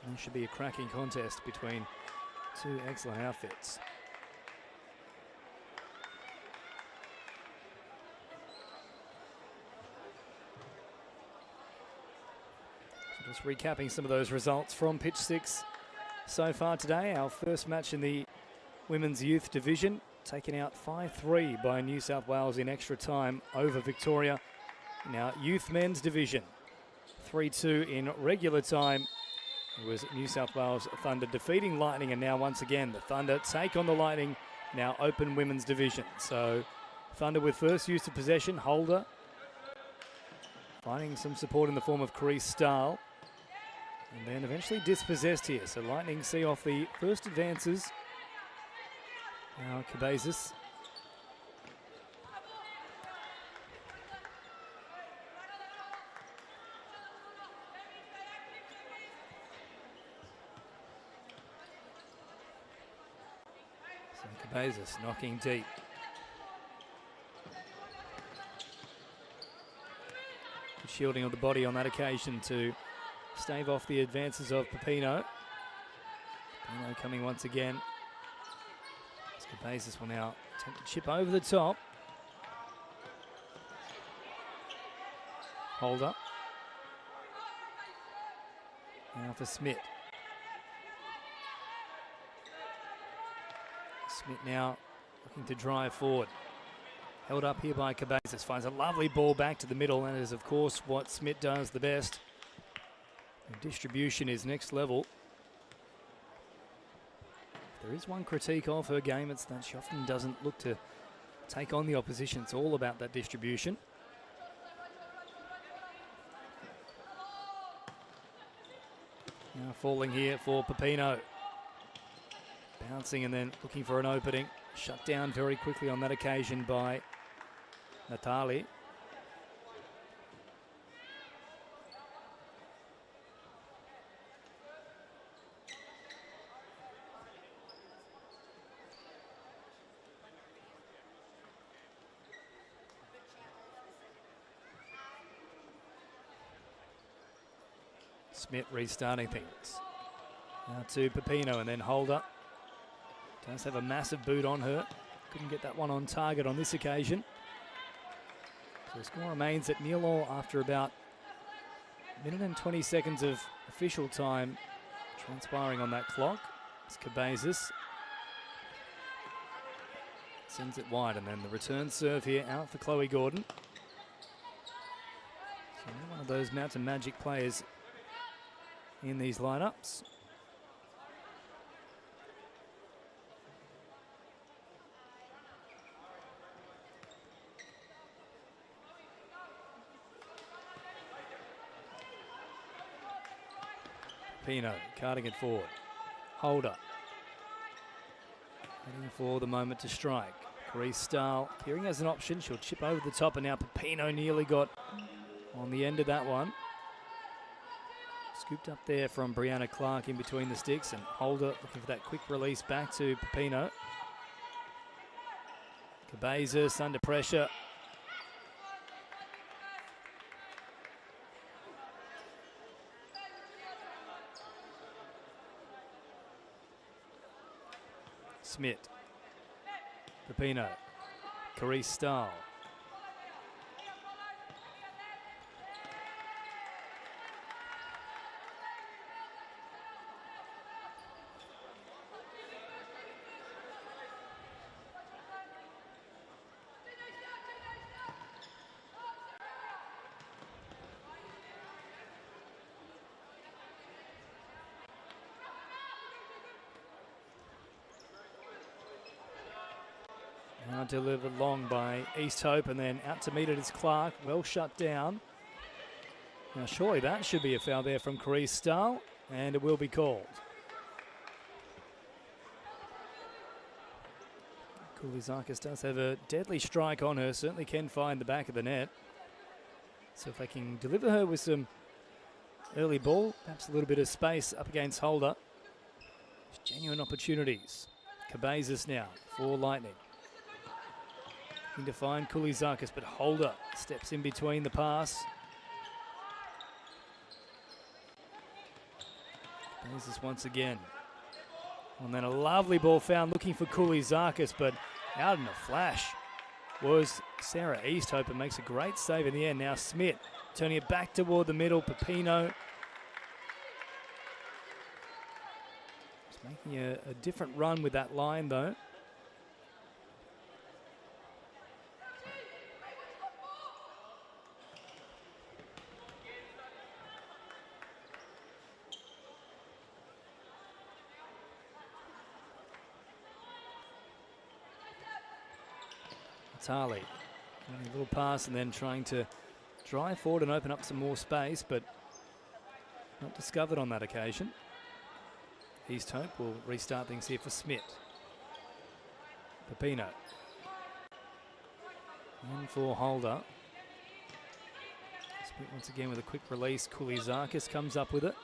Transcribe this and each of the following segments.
This should be a cracking contest between two excellent outfits. So just recapping some of those results from pitch 6 so far today. Our first match in the Women's Youth Division, taken out 5-3 by New South Wales in extra time over Victoria. In our Youth Men's Division, 3-2 in regular time. It was New South Wales Thunder defeating Lightning, and now once again the Thunder take on the Lightning in our Open Women's Division. So Thunder with first use of possession, Holder finding some support in the form of Carice Stahl, and then eventually dispossessed here. So Lightning see off the first advances. Now Cabezas. Cabezas knocking deep. Good shielding of the body on that occasion to stave off the advances of Pepino. Pepino coming once again. Cabezas will now attempt to chip over the top. Holder. Now for Smith. Smith now looking to drive forward. Held up here by Cabezas. Finds a lovely ball back to the middle. That is, of course, what Smith does the best. The distribution is next level. If there is one critique of her game, it's that she often doesn't look to take on the opposition. It's all about that distribution. Now falling here for Pepino. Bouncing and then looking for an opening. Shut down very quickly on that occasion by Natali. Smith restarting things. Now to Pepino and then Holder. Does have a massive boot on her. Couldn't get that one on target on this occasion. So the score remains at 0-0 after about a minute and 20 seconds of official time transpiring on that clock. It's Cabezas. Sends it wide, and then the return serve here out for Chloe Gordon. So one of those Mountain Magic players in these lineups. Pino carting it forward. Holder. Waiting for the moment to strike. Carice Stahl appearing as an option. She'll chip over the top, and now Pepino nearly got on the end of that one. Scooped up there from Brianna Clark in between the sticks, and Holder looking for that quick release back to Pepino. Cabezas under pressure. Smith. Pepino. Carice Stahl. Now delivered long by East Hope, and then out to meet it is Clark. Well shut down. Now surely that should be a foul there from Carice Stahl, and it will be called. Koulizakis does have a deadly strike on her, certainly can find the back of the net. So if they can deliver her with some early ball, perhaps a little bit of space up against Holder. There's genuine opportunities. Cabezas now for Lightning. Looking to find Koulizakis, but Holder steps in between the pass. Raises once again. And then a lovely ball found looking for Kulizakis, but out in a flash was Sarah Easthope and makes a great save in the end. Now Smith turning it back toward the middle. Pepino is making a different run with that line though. Tali, a little pass and then trying to drive forward and open up some more space, but not discovered on that occasion. Easthope will restart things here for Smith. Pepino. In for Holder. Smith once again with a quick release. Kulizakis comes up with it.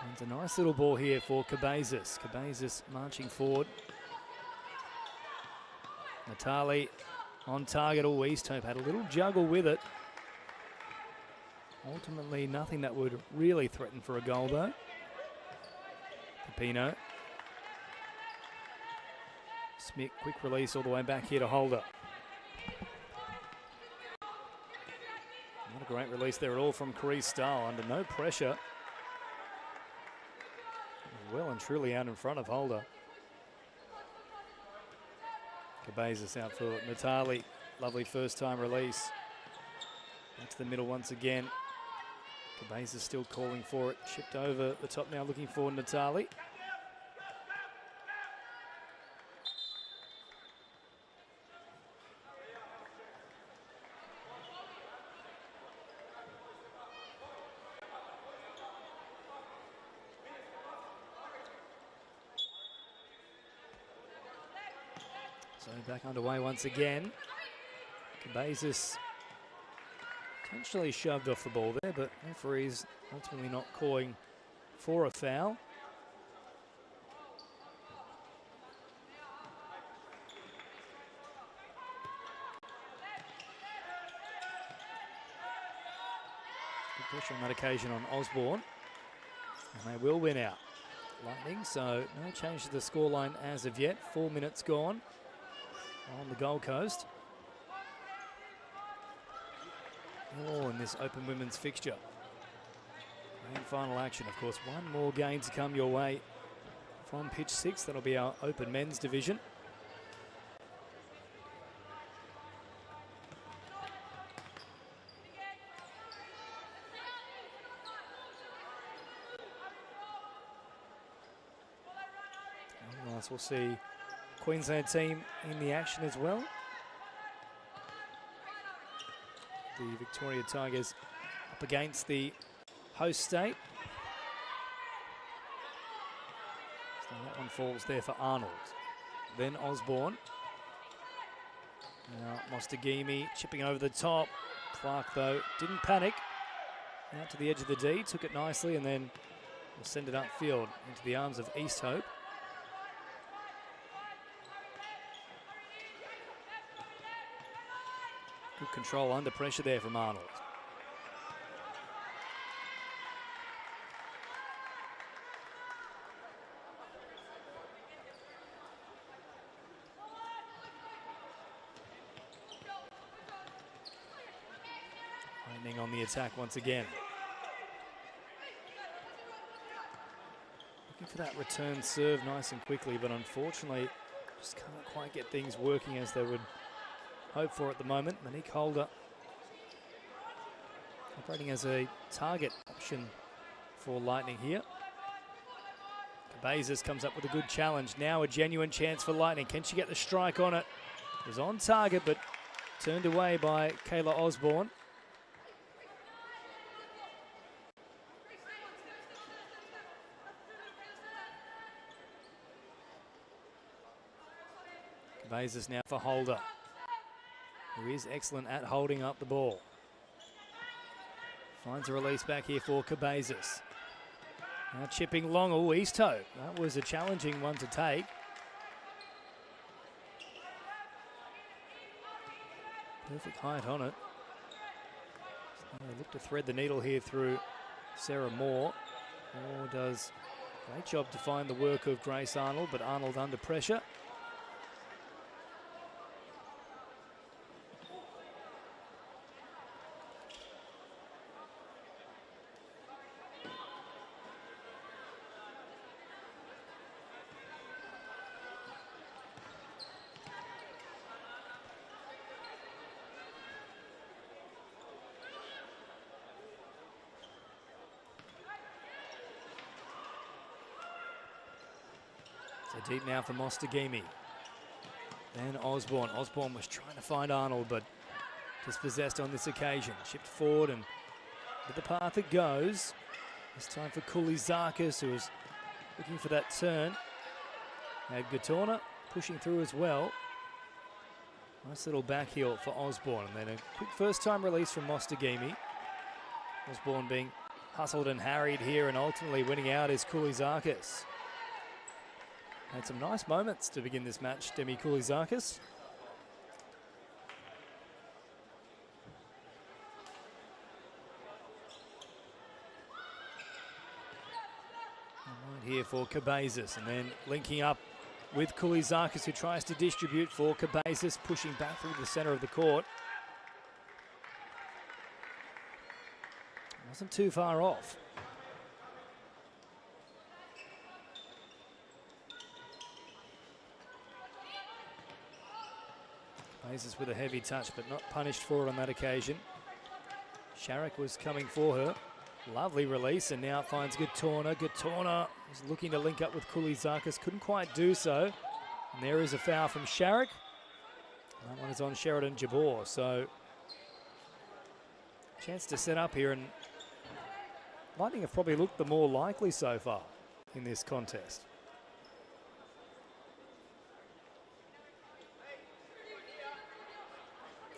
And it's a nice little ball here for Cabezas. Cabezas marching forward. Natali on target. Oh, Easthope had a little juggle with it. Ultimately, nothing that would really threaten for a goal, though. Pepino. Smith, quick release all the way back here to Holder. Not a great release there at all from Carice Stahl, under no pressure. Well and truly out in front of Holder. Cabezas out for Natali. Lovely first time release. Back to the middle once again. Cabezas still calling for it. Chipped over the top now looking for Natali. So back underway once again. Cabezas potentially shoved off the ball there, but referees ultimately not calling for a foul. Good pressure on that occasion on Osborne. And they will win out. Lightning, so no change to the scoreline as of yet. 4 minutes gone on the Gold Coast. All in this open women's fixture. Grand final action, of course. One more game to come your way from pitch 6. That'll be our open men's division. Otherwise, we'll see Queensland team in the action as well. The Victoria Tigers up against the host state. So that one falls there for Arnold. Then Osborne. Now Mostagimi chipping over the top. Clark, though, didn't panic. Out to the edge of the D, took it nicely, and then will send it upfield into the arms of Easthope. Good control under pressure there from Arnold. Lightning on the attack once again. Looking for that return serve nice and quickly, but unfortunately just can't quite get things working as they would hope for at the moment. Monique Holder operating as a target option for Lightning here. Cabezas comes up with a good challenge. Now a genuine chance for Lightning. Can she get the strike on it? It was on target, but turned away by Kayla Osborne. Cabezas now for Holder, who is excellent at holding up the ball. Finds a release back here for Cabezas. Now chipping long. Oh, Easthope. That was a challenging one to take. Perfect height on it. So they look to thread the needle here through Sarah Moore. Moore does a great job to find the work of Grace Arnold, but Arnold under pressure. So deep now from Mostagimi. Then Osborne. Osborne was trying to find Arnold, but dispossessed on this occasion. Shipped forward and with the path it goes. This time for Koulizakis, who was looking for that turn. Had Gatorna pushing through as well. Nice little back heel for Osborne. And then a quick first-time release from Mostagimi. Osborne being hustled and harried here, and ultimately winning out is Koulizakis. Had some nice moments to begin this match, Demi Koulizakis. Right here for Cabezas, and then linking up with Koulizakis, who tries to distribute for Cabezas, pushing back through the center of the court. Wasn't too far off. Cabezas with a heavy touch, but not punished for it on that occasion. Sharrock was coming for her. Lovely release, and now finds Gatorna. Gatorna was looking to link up with Koulizakis, couldn't quite do so. And there is a foul from Sharrock. That one is on Sheridan Jabor, so chance to set up here, and Lightning have probably looked the more likely so far in this contest.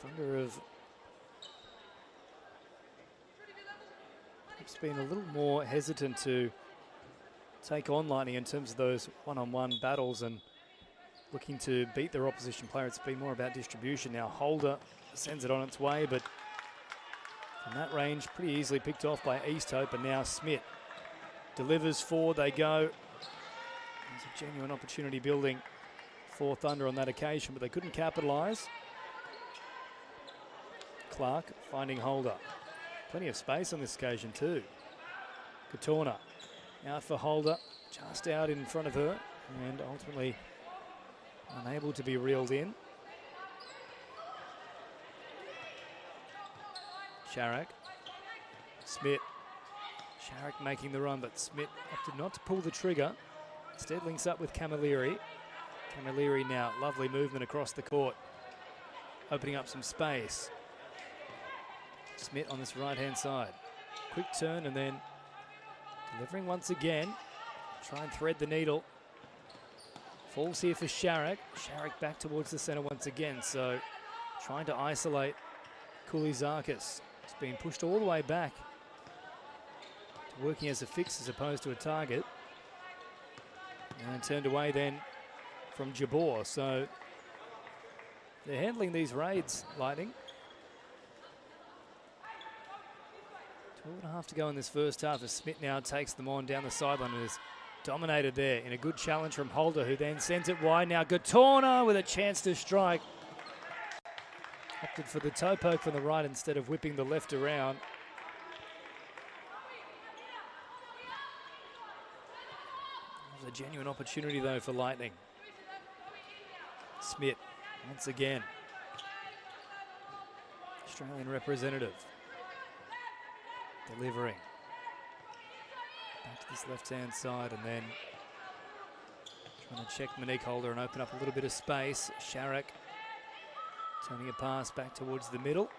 Thunder have perhaps been a little more hesitant to take on Lightning in terms of those one-on-one battles and looking to beat their opposition player. It's been more about distribution. Now Holder sends it on its way, but from that range, pretty easily picked off by East Hope, and now Smith delivers forward. They go. There's a genuine opportunity building for Thunder on that occasion, but they couldn't capitalise. Clark finding Holder. Plenty of space on this occasion too. Gatorna out for Holder, just out in front of her, and ultimately unable to be reeled in. Sharrock. Smith. Sharrock making the run, but Smith opted not to pull the trigger. Instead links up with Camilleri. Camilleri now, lovely movement across the court, opening up some space. Smith on this right-hand side. Quick turn and then delivering once again. Try and thread the needle. Falls here for Sharrock. Sharrock back towards the center once again. So trying to isolate Koulizakis. It's been pushed all the way back to working as a fix as opposed to a target. And turned away then from Jabor. So they're handling these raids, Lightning. 12.5 to go in this first half as Smith now takes them on down the sideline and is dominated there in a good challenge from Holder, who then sends it wide. Now Gatorna with a chance to strike. Opted for the toe poke from the right instead of whipping the left around. There's a genuine opportunity though for Lightning. Smith once again. Australian representative. Delivering. Back to this left-hand side and then trying to check Monique Holder and open up a little bit of space. Sharrock turning a pass back towards the middle,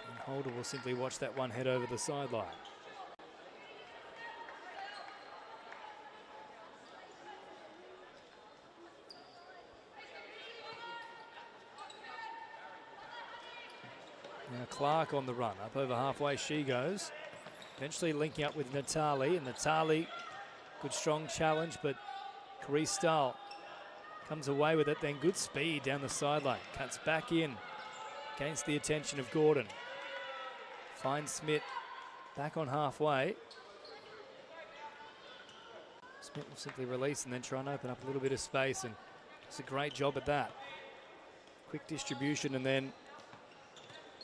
and Holder will simply watch that one head over the sideline. Now Clark on the run, up over halfway she goes. Eventually linking up with Natali, and Natali, good strong challenge, but Carice Stahl comes away with it, then good speed down the sideline. Cuts back in against the attention of Gordon. Finds Smith back on halfway. Smith will simply release and then try and open up a little bit of space, and it's a great job at that. Quick distribution and then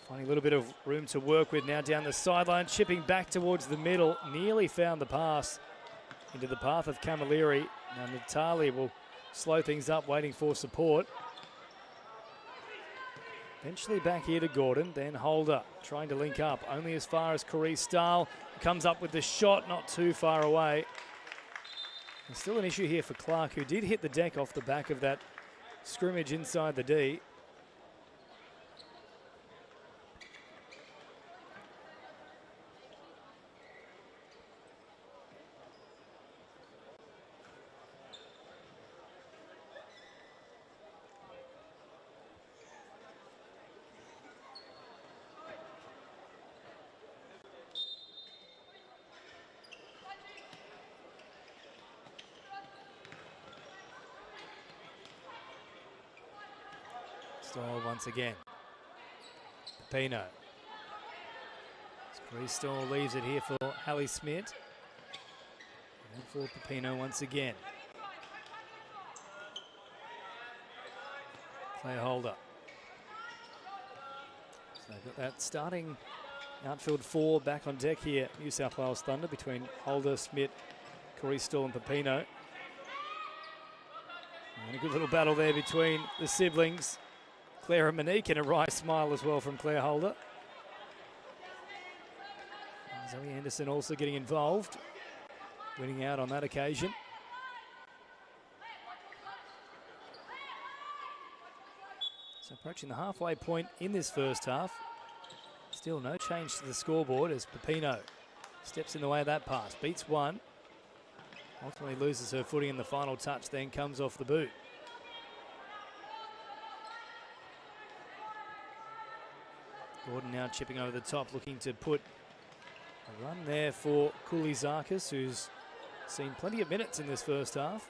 finding a little bit of room to work with now down the sideline, chipping back towards the middle, nearly found the pass into the path of Camilleri. Now Natali will slow things up, waiting for support. Eventually back here to Gordon, then Holder trying to link up, only as far as Corey Stahl, comes up with the shot, not too far away. There's still an issue here for Clark, who did hit the deck off the back of that scrimmage inside the D. Stahl once again. Pepino. Stahl leaves it here for Hallie Smith. And for Pepino once again. Claire Holder. So they've got that starting outfield four back on deck here, New South Wales Thunder, between Holder, Smith, Corey Stahl and Pepino. And a good little battle there between the siblings. Claire and Monique, and a wry smile as well from Claire Holder. Zoe Anderson also getting involved, winning out on that occasion. So approaching the halfway point in this first half. Still no change to the scoreboard as Pepino steps in the way of that pass, beats one. Ultimately loses her footing in the final touch, then comes off the boot. Gordon now chipping over the top, looking to put a run there for Koulizakis, who's seen plenty of minutes in this first half.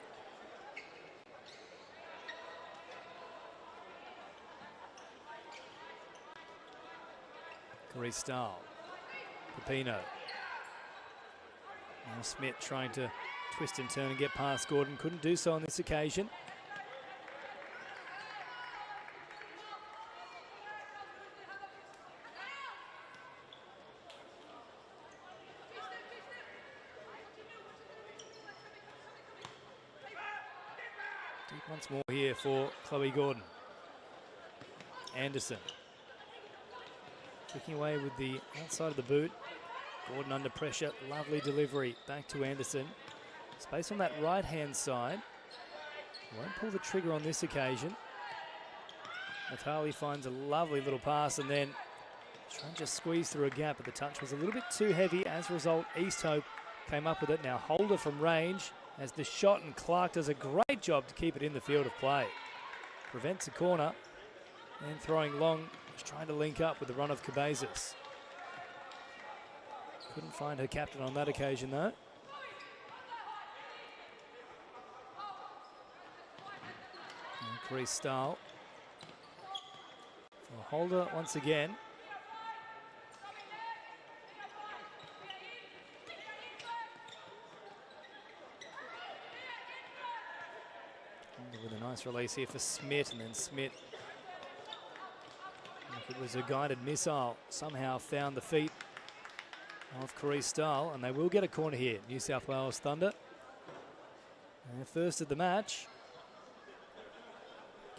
Corey Stahl, Pepino. Now Smith trying to twist and turn and get past Gordon, couldn't do so on this occasion. Once more here for Chloe Gordon. Anderson. Kicking away with the outside of the boot. Gordon under pressure. Lovely delivery. Back to Anderson. Space on that right-hand side. Won't pull the trigger on this occasion. Natali finds a lovely little pass and then trying to just squeeze through a gap, but the touch was a little bit too heavy. As a result, East Hope came up with it. Now Holder from range as the shot, and Clark does a great job to keep it in the field of play. Prevents a corner, and throwing long, just trying to link up with the run of Cabezas. Couldn't find her captain on that occasion though. And Corey Stahl. For Holder once again. With a nice release here for Smith, and then Smith, like it was a guided missile, somehow found the feet of Corey Stahl, and they will get a corner here, New South Wales Thunder. And first of the match.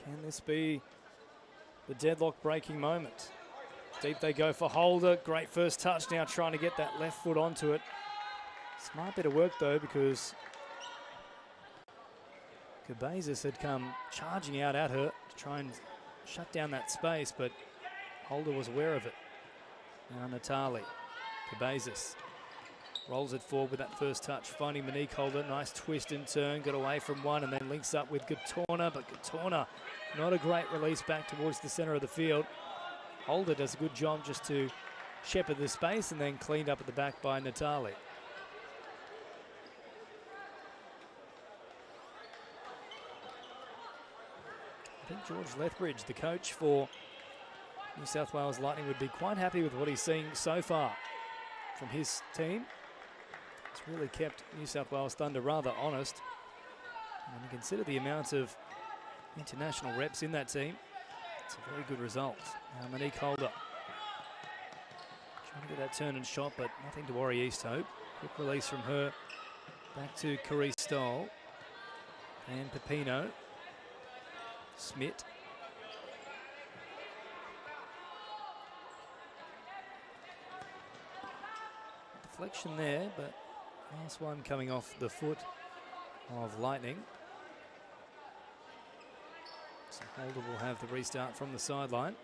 Can this be the deadlock breaking moment? Deep they go for Holder, great first touch, now trying to get that left foot onto it. Smart bit of work though, because Cabezas had come charging out at her to try and shut down that space, but Holder was aware of it. Now Natali, Cabezas rolls it forward with that first touch, finding Monique Holder, nice twist and turn, got away from one and then links up with Gatorna, but Gatorna, not a great release back towards the center of the field. Holder does a good job just to shepherd the space and then cleaned up at the back by Natali. I think George Lethbridge, the coach for New South Wales Lightning, would be quite happy with what he's seeing so far from his team. It's really kept New South Wales Thunder rather honest. And when you consider the amount of international reps in that team, it's a very good result. Now Monique Holder trying to get that turn and shot, but nothing to worry East Hope. Quick release from her. Back to Carice Stoll. And Pepino. Smith. Deflection there, but last one coming off the foot of Lightning. So Holder will have the restart from the sideline.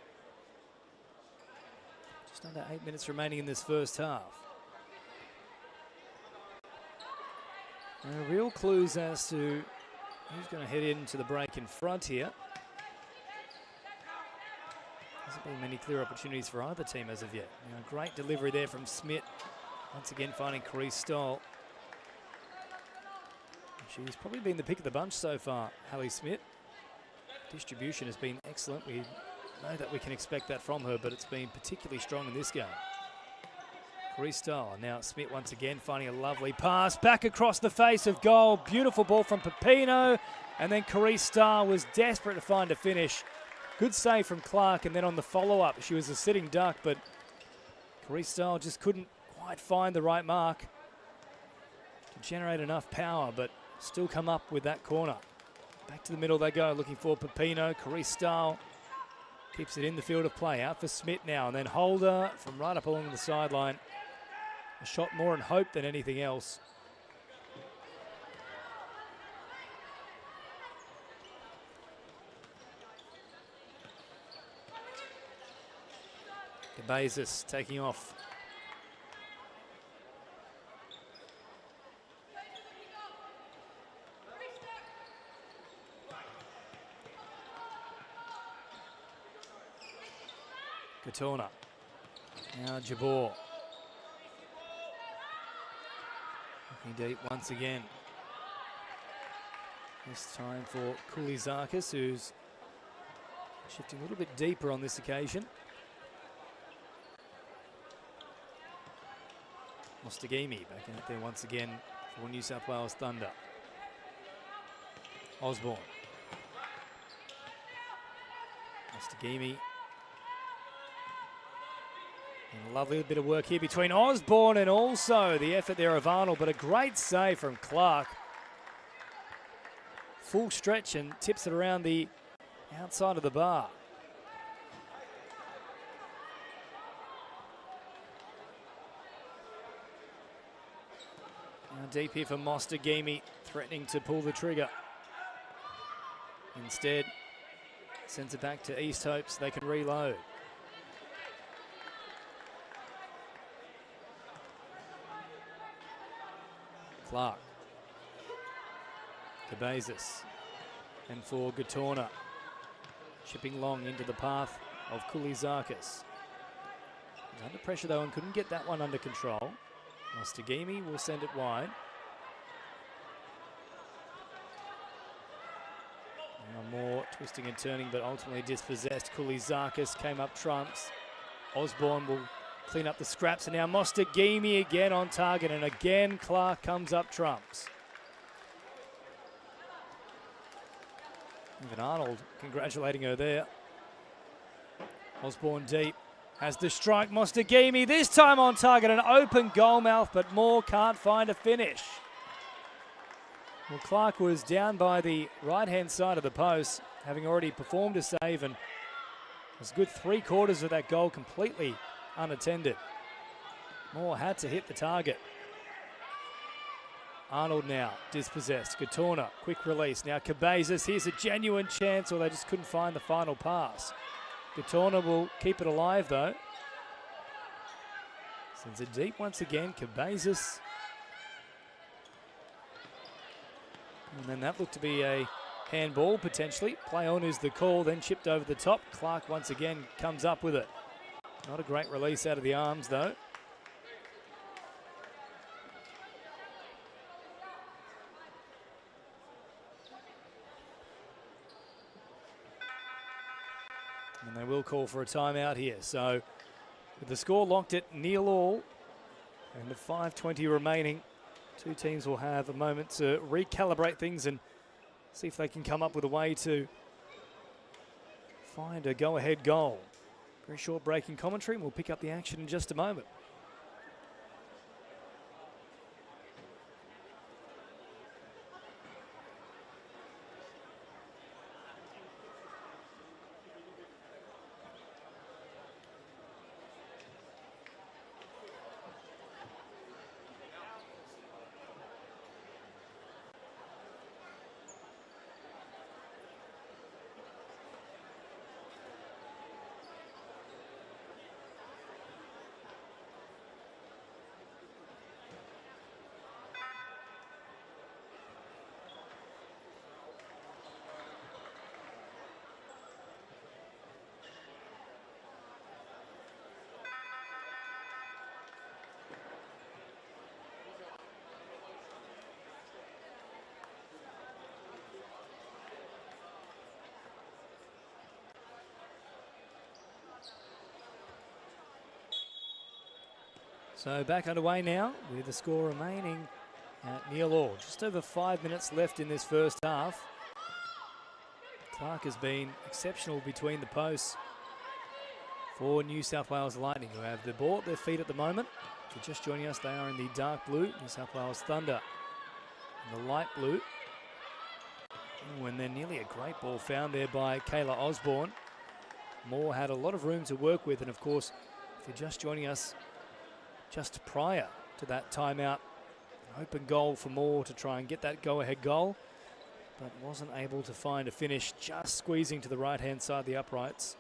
Just under 8 minutes remaining in this first half. And real clues as to who's going to head into the break in front here. Hasn't been many clear opportunities for either team as of yet. Now, great delivery there from Smith. Once again finding Carice Stoll. She's probably been the pick of the bunch so far, Hallie Smith. Distribution has been excellent. We know that we can expect that from her, but it's been particularly strong in this game. Carice Stoll. Now Smith once again finding a lovely pass. Back across the face of goal. Beautiful ball from Pepino. And then Carice Stoll was desperate to find a finish. Good save from Clark. And then on the follow-up, she was a sitting duck, but Carice Stoll just couldn't quite find the right mark to generate enough power, but still come up with that corner. Back to the middle they go, looking for Pepino. Carice Stoll keeps it in the field of play. Out for Smith now, and then Holder from right up along the sideline. A shot more in hope than anything else. Cabezas taking off. Katorna. Now Jabor. Looking deep once again. This time for Koulizakis, who's shifting a little bit deeper on this occasion. Mostagimi back out there once again for New South Wales Thunder. Osborne. Mostagimi. And a lovely bit of work here between Osborne and also the effort there of Arnold, but a great save from Clark. Full stretch and tips it around the outside of the bar. Now deep here for Mostagimi, threatening to pull the trigger. Instead, sends it back to East Hope so they can reload. Clark. Cabezas. And for Gatorna. Chipping long into the path of Koulizakis. He's under pressure though and couldn't get that one under control. Mostagimi will send it wide. Now more twisting and turning, but ultimately dispossessed. Koulizakis came up trumps. Osborne will clean up the scraps, and now Mostagimi again on target, and again Clark comes up trumps. Even Arnold congratulating her there. Osborne deep, has the strike. Mostagimi this time on target, an open goal mouth, but Moore can't find a finish. Well, Clark was down by the right-hand side of the post, having already performed a save, and was a good 3/4 of that goal completely unattended. Moore had to hit the target. Arnold now dispossessed. Gatorna, quick release. Now Cabezas, here's a genuine chance, or they just couldn't find the final pass. Gatorna will keep it alive though. Sends it deep once again. Cabezas. And then that looked to be a handball potentially. Play on is the call, then chipped over the top. Clark once again comes up with it. Not a great release out of the arms though. And they will call for a timeout here. So with the score locked at 0-0 and the 5:20 remaining Two teams will have a moment to recalibrate things and see if they can come up with a way to find a go-ahead goal. Very short break in commentary, and we'll pick up the action in just a moment. So back underway now with the score remaining at 0-0. Just over 5 minutes left in this first half. Clark has been exceptional between the posts for New South Wales Lightning, who have the ball at their feet at the moment. If you're just joining us, they are in the dark blue, New South Wales Thunder in the light blue. Ooh, and then nearly a great ball found there by Kayla Osborne. Moore had a lot of room to work with, and of course, if you're just joining us, just prior to that timeout, an open goal for Moore to try and get that go-ahead goal, but wasn't able to find a finish, just squeezing to the right-hand side of the uprights.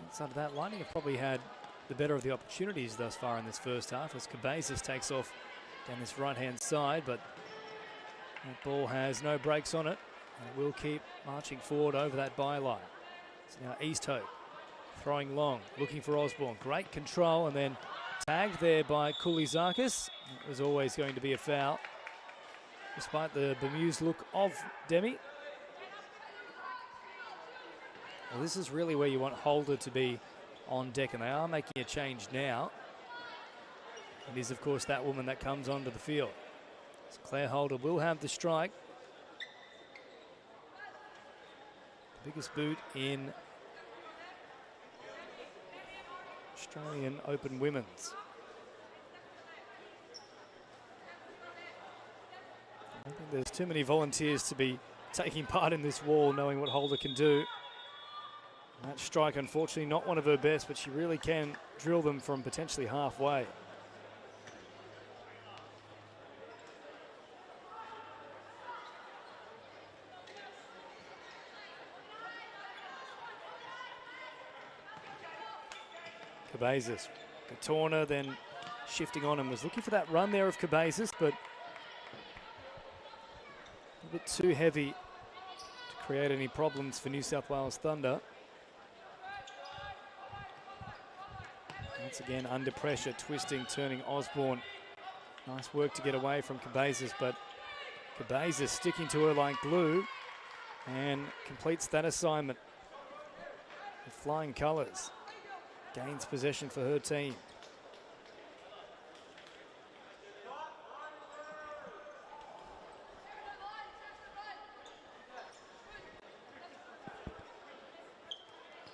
Outside of that, Lightning have probably had the better of the opportunities thus far in this first half as Cabezas takes off down this right-hand side, but that ball has no brakes on it and will keep marching forward over that byline. So now East Hope throwing long, looking for Osborne. Great control, and then tagged there by Koulizakis. It was always going to be a foul, despite the bemused look of Demi. Well, this is really where you want Holder to be on deck, and they are making a change now. It is, of course, that woman that comes onto the field. So Claire Holder will have the strike. The biggest boot in Australian Open Women's. I don't think there's too many volunteers to be taking part in this wall, knowing what Holder can do. That strike, unfortunately, not one of her best, but she really can drill them from potentially halfway. Cabezas, Katorna then shifting on and was looking for that run there of Cabezas, but a bit too heavy to create any problems for New South Wales Thunder. Once again under pressure, twisting, turning Osborne. Nice work to get away from Cabezas, but Cabezas sticking to her like glue and completes that assignment with flying colours. Gains possession for her team.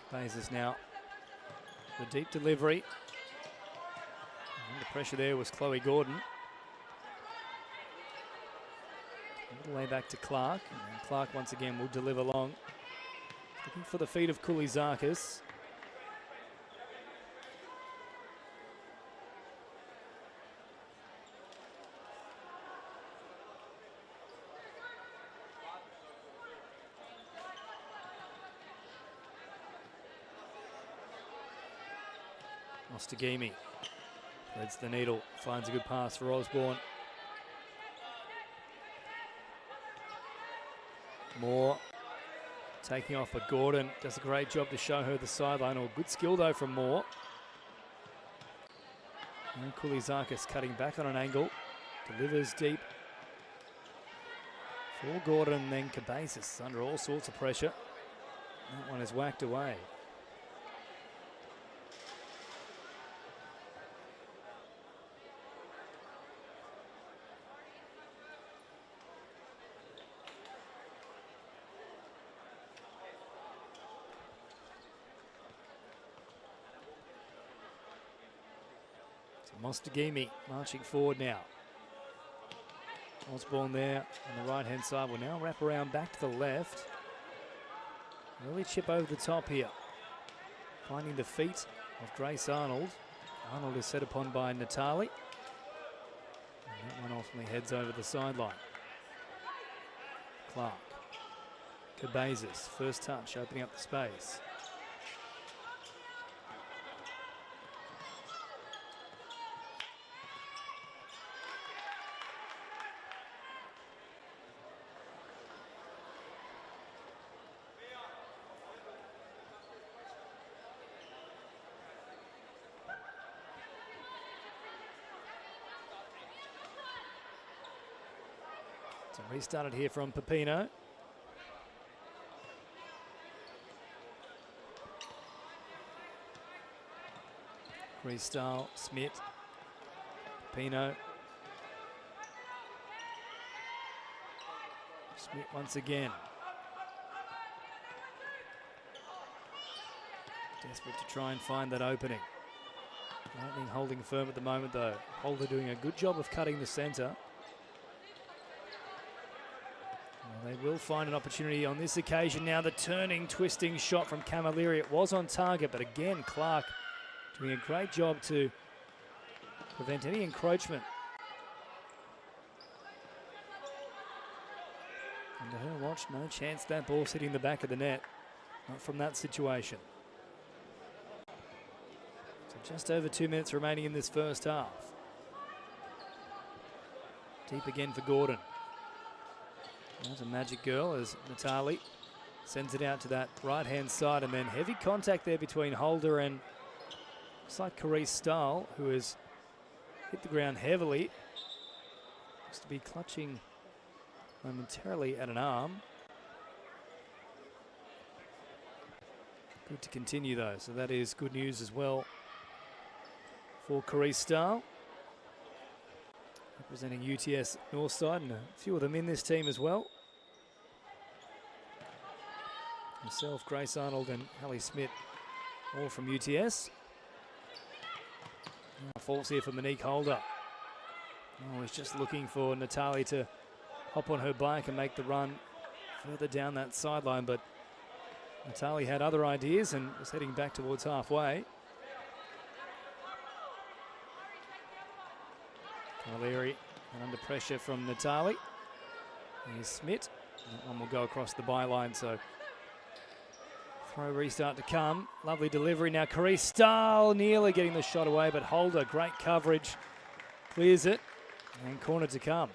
Cabezas now. The deep delivery. Under pressure there was Chloe Gordon. All the way back to Clark. And Clark once again will deliver long. Looking for the feet of Koulizakis. Ostagimi threads the needle, finds a good pass for Osborne. Moore taking off, but Gordon does a great job to show her the sideline. Or good skill though from Moore. And Koulizakis cutting back on an angle, delivers deep for Gordon, then Cabezas under all sorts of pressure. That one is whacked away. So Mostagimi marching forward now. Osborne there on the right-hand side will now wrap around back to the left. Early chip over the top here. Finding the feet of Grace Arnold. Arnold is set upon by Natali. And that one ultimately heads over the sideline. Clark. Cabezas, first touch, opening up the space. So restarted here from Pepino. Freestyle, Smith, Pepino. Smith once again. Desperate to try and find that opening. Lightning holding firm at the moment though. Holder doing a good job of cutting the centre. Well, they will find an opportunity on this occasion now. The turning, twisting shot from Camilleri. It was on target, but again, Clark doing a great job to prevent any encroachment. Under her watch, no chance that ball's hitting the back of the net. Not from that situation. So just over 2 minutes remaining in this first half. Deep again for Gordon. There's a magic girl as Natali sends it out to that right-hand side, and then heavy contact there between Holder and looks like Carice Stahl, who has hit the ground heavily. Looks to be clutching momentarily at an arm. Good to continue though, so that is good news as well for Carice Stahl. Representing UTS Northside, and a few of them in this team as well. Himself, Grace Arnold and Hallie Smith, all from UTS. Now falls here for Monique Holder. Oh, he's just looking for Natali to hop on her bike and make the run further down that sideline, but Natali had other ideas and was heading back towards halfway. Camilleri under pressure from Natali. Here's Smith. That one will go across the byline, so throw restart to come. Lovely delivery now. Carice Stahl nearly getting the shot away, but Holder, great coverage. Clears it, and corner to come.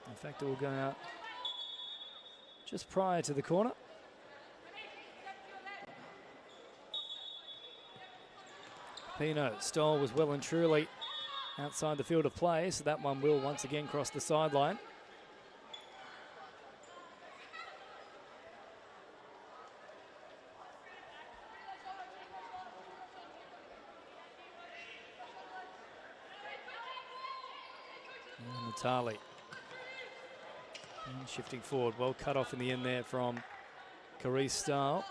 In fact, it will go out just prior to the corner. Pino, Stoll was well and truly outside the field of play, so that one will once again cross the sideline. And Natali. And shifting forward, well cut off in the end there from Carice Stahl.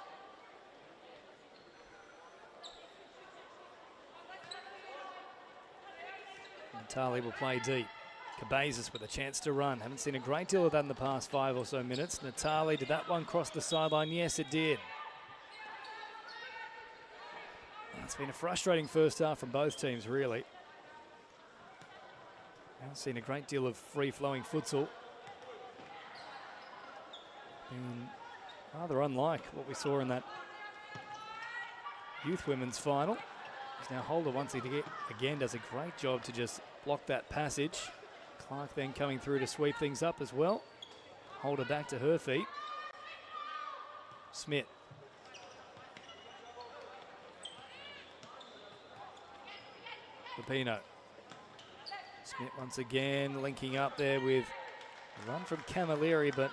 Natali will play deep. Cabezas with a chance to run. Haven't seen a great deal of that in the past 5 or so minutes. Natali, did that one cross the sideline? Yes, it did. It's been a frustrating first half from both teams, really. Haven't seen a great deal of free-flowing futsal. Been rather unlike what we saw in that youth women's final. Now Holder once again does a great job to just block that passage. Clark then coming through to sweep things up as well. Holder back to her feet. Smith. Pepino. Smith once again linking up there with a run from Camilleri, but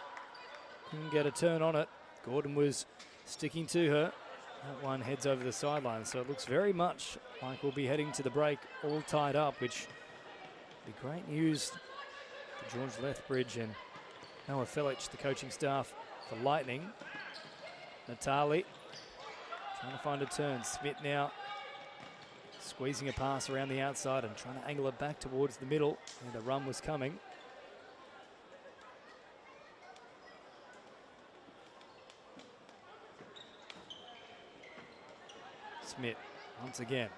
couldn't get a turn on it. Gordon was sticking to her. That one heads over the sideline, so it looks very much like we'll be heading to the break all tied up, which would be great news for George Lethbridge and Noah Felich, the coaching staff for Lightning. Natali trying to find a turn. Smith now squeezing a pass around the outside and trying to angle it back towards the middle where the run was coming. Smith once again.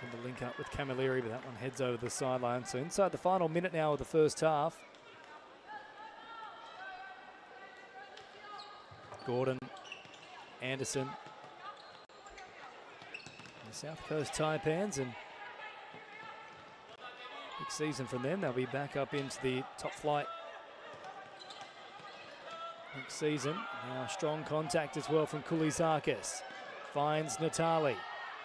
And the link up with Camilleri, but that one heads over the sideline. So inside the final minute now of the first half. Gordon, Anderson, the South Coast Taipans, and big season from them. They'll be back up into the top flight next season. Now strong contact as well from Kulizakis. Finds Natali.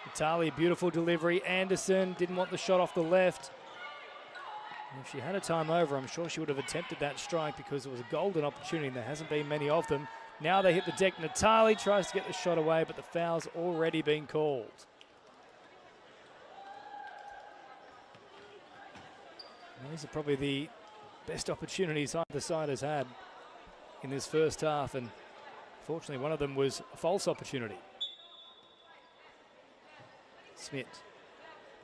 Natali, beautiful delivery. Anderson didn't want the shot off the left. And if she had a time over, I'm sure she would have attempted that strike because it was a golden opportunity and there hasn't been many of them. Now they hit the deck. Natali tries to get the shot away, but the foul's already been called. And these are probably the best opportunities either side has had in this first half, and fortunately one of them was a false opportunity. Smith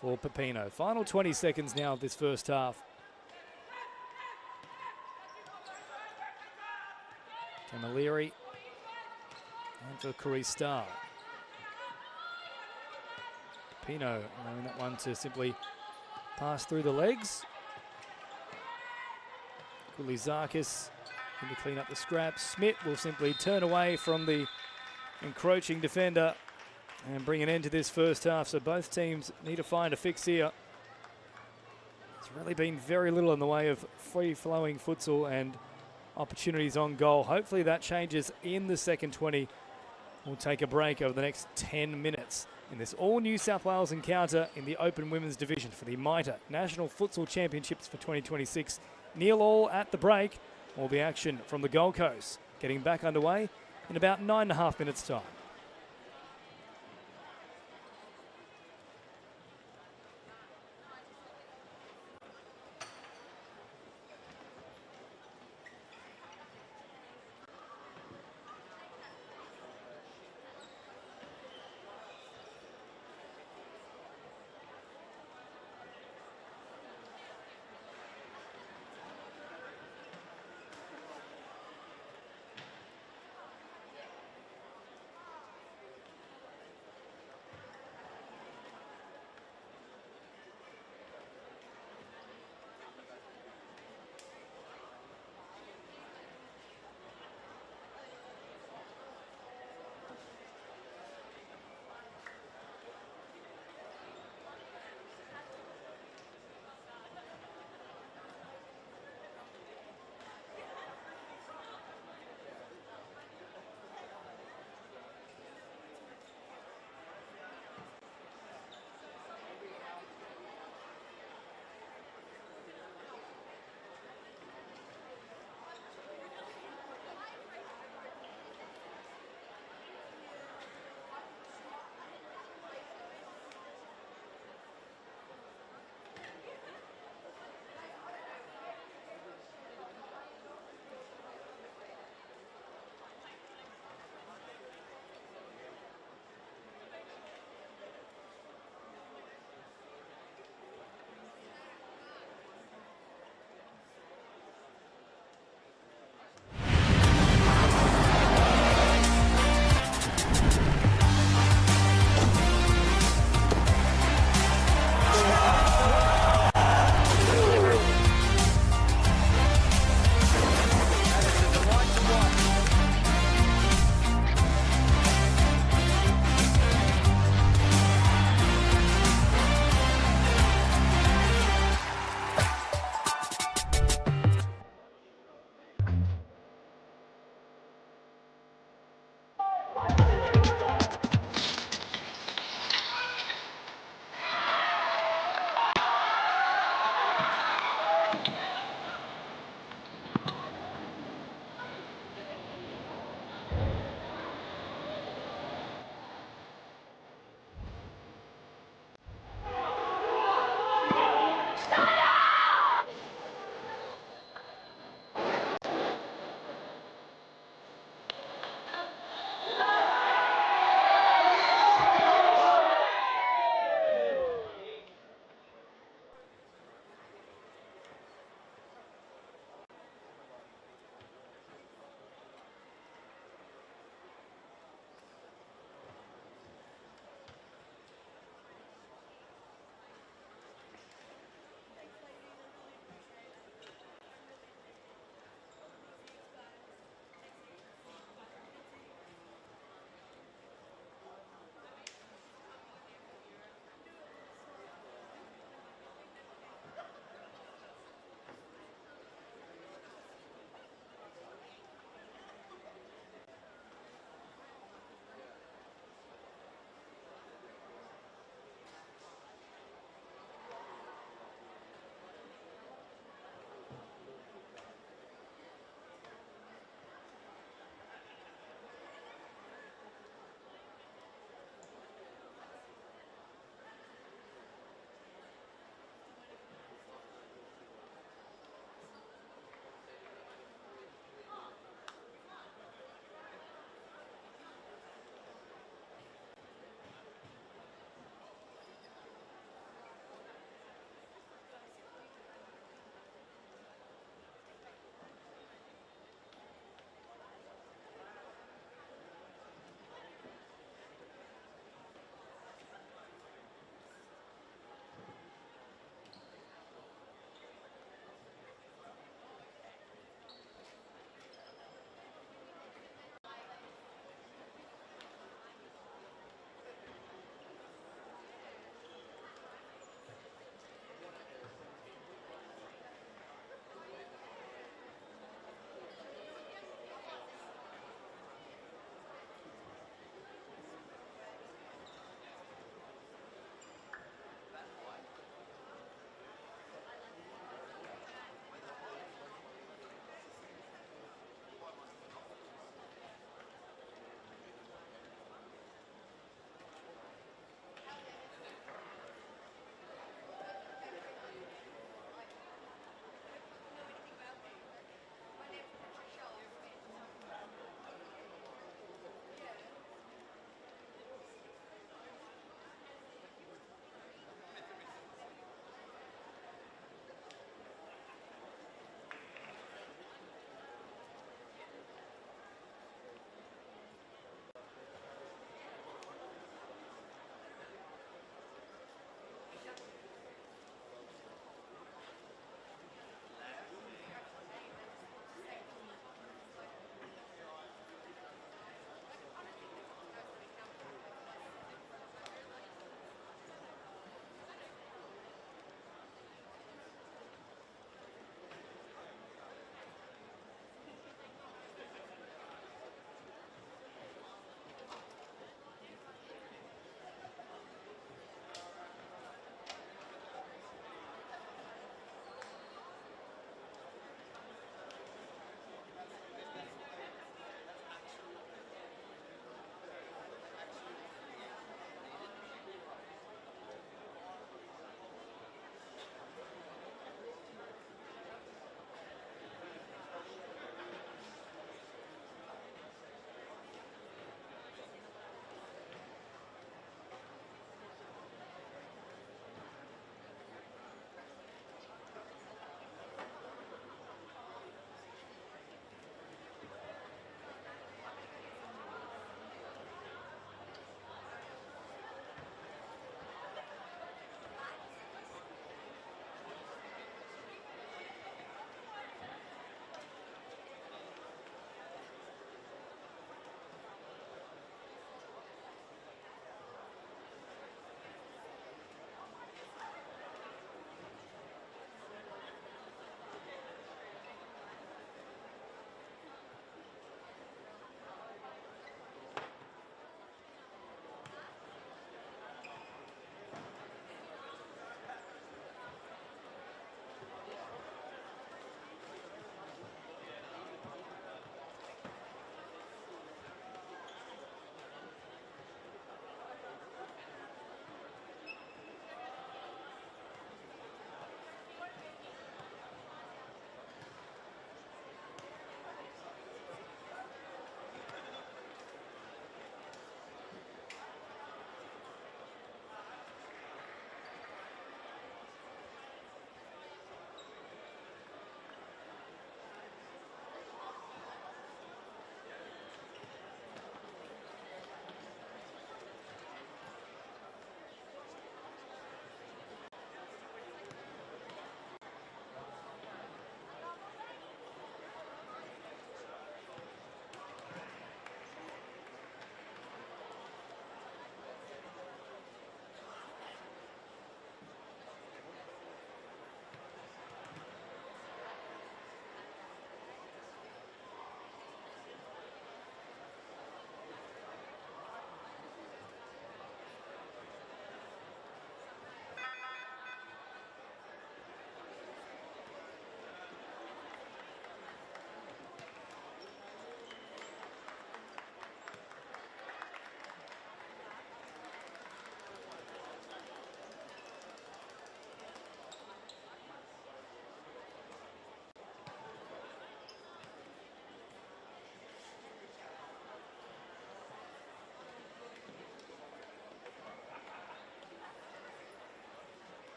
for Pepino. Final 20 seconds now of this first half. Camilleri and for Carice Starr. Pepino allowing that one to simply pass through the legs. Kulizakis to clean up the scraps. Smith will simply turn away from the encroaching defender and bring an end to this first half. So both teams need to find a fix here. It's really been very little in the way of free-flowing futsal and opportunities on goal. Hopefully that changes in the second 20. We'll take a break over the next 10 minutes in this all New South Wales encounter in the Open Women's Division for the MITA National Futsal Championships for 2026. 0-0 at the break. All the action from the Gold Coast getting back underway in about 9.5 minutes' time.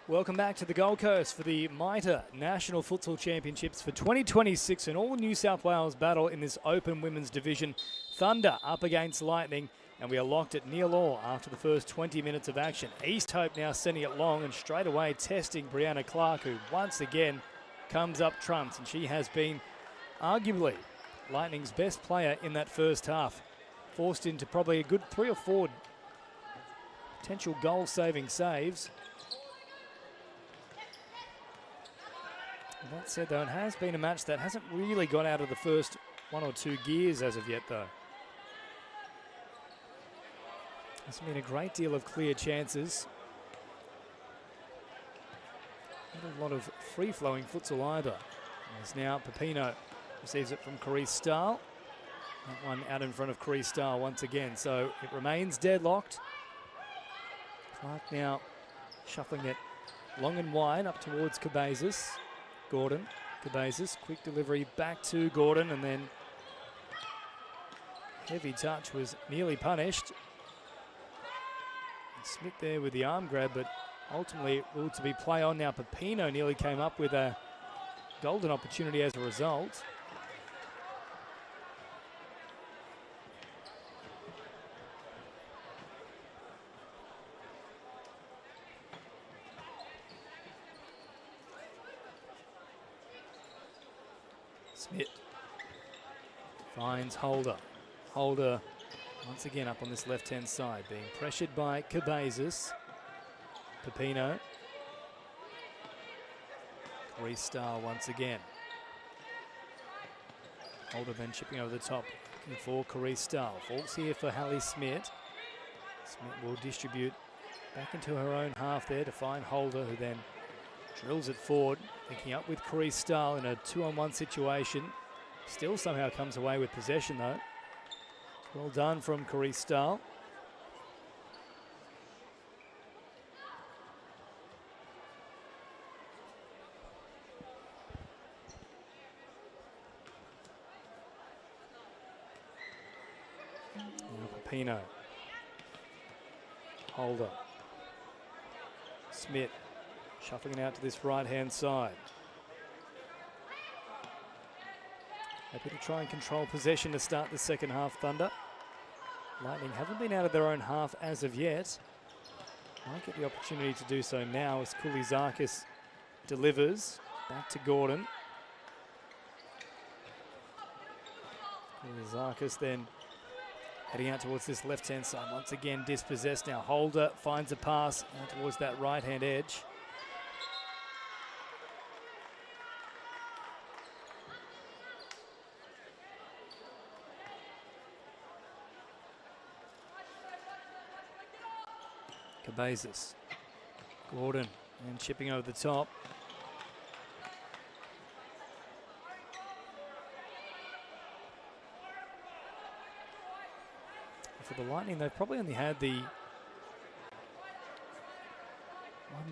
Welcome back to the Gold Coast for the MITRE National Futsal Championships for 2026, an all New South Wales battle in this open women's division. Thunder up against Lightning, and we are locked at 0-0 after the first 20 minutes of action. East Hope now sending it long and straight away testing Brianna Clark, who once again comes up trumps, and she has been arguably Lightning's best player in that first half. Forced into probably a good 3 or 4 potential goal-saving saves. That said, though, it has been a match that hasn't really got out of the first 1 or 2 gears as of yet, though. Hasn't been a great deal of clear chances. Not a lot of free-flowing futsal either. As now Pepino receives it from Carice Stahl. That one out in front of Carice Stahl once again, so it remains deadlocked. Clark now shuffling it long and wide up towards Cabezas. Gordon, Cabezas, quick delivery back to Gordon, and then heavy touch was nearly punished. Smith there with the arm grab, but ultimately ruled to be play on. Now Pepino nearly came up with a golden opportunity as a result. Smith finds Holder. Holder once again up on this left-hand side, being pressured by Cabezas. Pepino. Carice Stahl once again. Holder then chipping over the top, looking for Carice Stahl. Falls here for Hallie Smith. Smith will distribute back into her own half there to find Holder, who then drills it forward, linking up with Carice Stahl in a 2-on-1 situation. Still somehow comes away with possession though. Well done from Carice Stahl. Now Pepino. Holder. Smith shuffling it out to this right-hand side. Happy to try and control possession to start the second half, Thunder. Lightning haven't been out of their own half as of yet. Might get the opportunity to do so now as Koulizakis delivers back to Gordon. Koulizakis then heading out towards this left-hand side. Once again dispossessed now. Holder finds a pass out towards that right-hand edge. Cabezas. Gordon and chipping over the top. For the Lightning, they've probably only had the one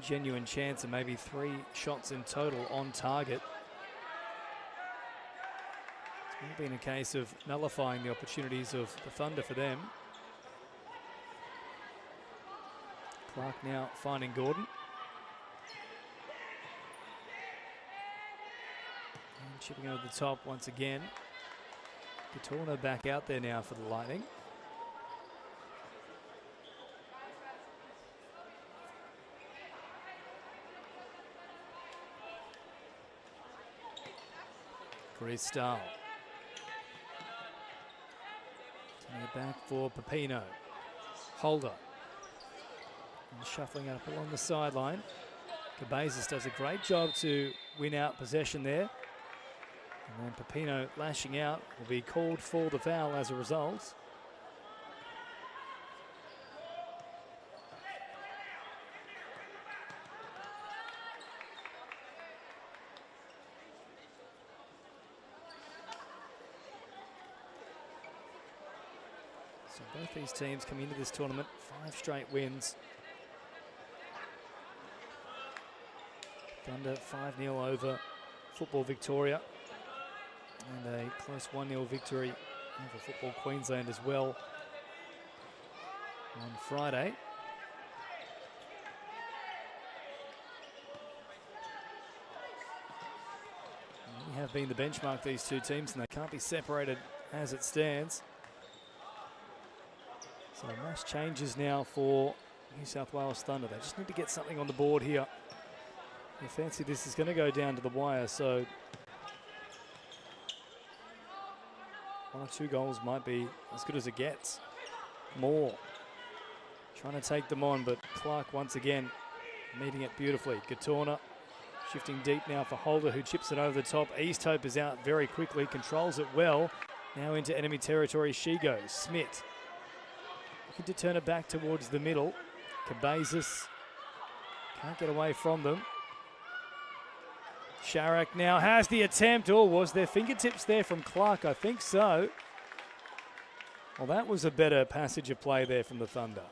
genuine chance and maybe 3 shots in total on target. It's more been a case of nullifying the opportunities of the Thunder for them. Clark now finding Gordon. And chipping over the top once again. Gatorno back out there now for the Lightning. Carice Stahl. Turning it back for Pepino. Holder. And shuffling it up along the sideline. Cabezas does a great job to win out possession there. And then Pepino lashing out, will be called for the foul as a result. So both these teams come into this tournament, 5 straight wins. Thunder 5-0 over Football Victoria, and a close 1-0 victory over Football Queensland as well on Friday. have been the benchmark, these two teams, and they can't be separated as it stands. So mass changes now for New South Wales Thunder. They just need to get something on the board here. I fancy this is going to go down to the wire, so 1 or 2 goals might be as good as it gets. Moore trying to take them on, but Clark once again meeting it beautifully. Gatorna shifting deep now for Holder, who chips it over the top. East Hope is out very quickly, controls it well. Now into enemy territory she goes. Smith looking to turn it back towards the middle. Cabezas can't get away from them. Sharrock now has the attempt. Oh, was there fingertips there from Clark? I think so. Well, that was a better passage of play there from the Thunder.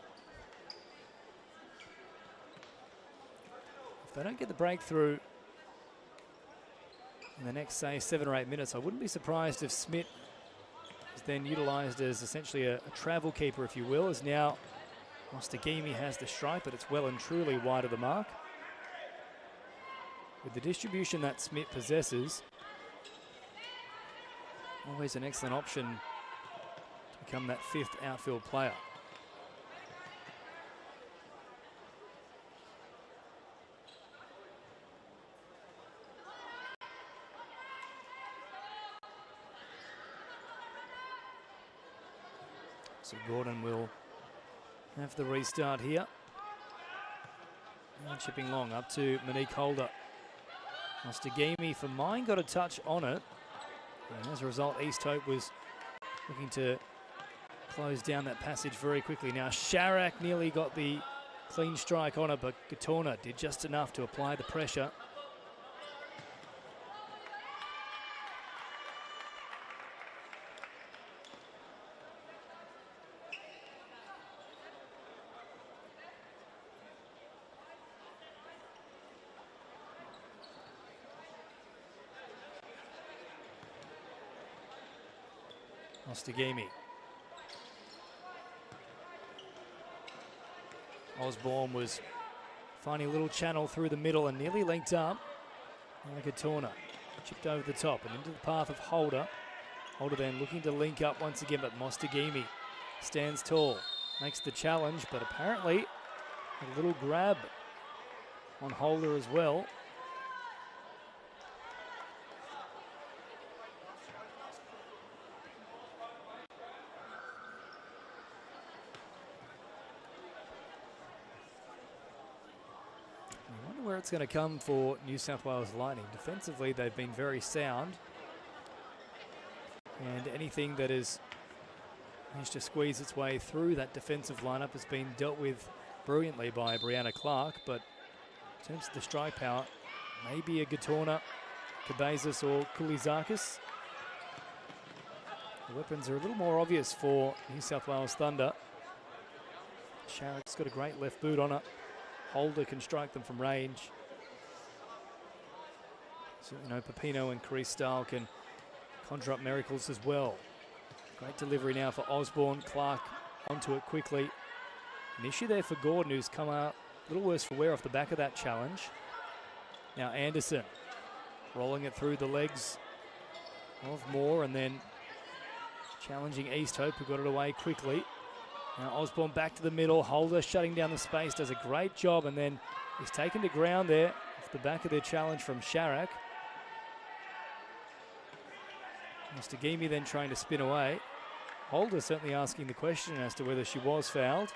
If they don't get the breakthrough in the next, say, 7 or 8 minutes, I wouldn't be surprised if Smith is then utilised as essentially a travel keeper, if you will, as now Mostagimi has the strike, but it's well and truly wide of the mark. With the distribution that Smith possesses, always an excellent option to become that 5th outfield player. So Gordon will have the restart here. And chipping long up to Monique Holder. Mostagimi for mine got a touch on it. And as a result, East Hope was looking to close down that passage very quickly. Now Sharrock nearly got the clean strike on it, but Gatorna did just enough to apply the pressure. Mostagimi. Osborne was finding a little channel through the middle and nearly linked up. Now Gatorna chipped over the top and into the path of Holder. Holder then looking to link up once again, but Mostagimi stands tall, makes the challenge, but apparently a little grab on Holder as well. Where it's going to come for New South Wales Lightning. Defensively, they've been very sound, and anything that has managed to squeeze its way through that defensive lineup has been dealt with brilliantly by Brianna Clark. But in terms of the strike power, maybe a Gatorna, Cabezas or Kulizakis. The weapons are a little more obvious for New South Wales Thunder. Sharrock's got a great left boot on it. Holder can strike them from range. So, you know, Pepino and Carice Stahl can conjure up miracles as well. Great delivery now for Osborne. Clark onto it quickly. An issue there for Gordon, who's come out a little worse for wear off the back of that challenge. Now Anderson rolling it through the legs of Moore and then challenging East Hope, who got it away quickly. Now Osborne back to the middle. Holder shutting down the space, does a great job, and then he's taken to ground there off the back of their challenge from Sharrock. Mostagimi then trying to spin away. Holder certainly asking the question as to whether she was fouled.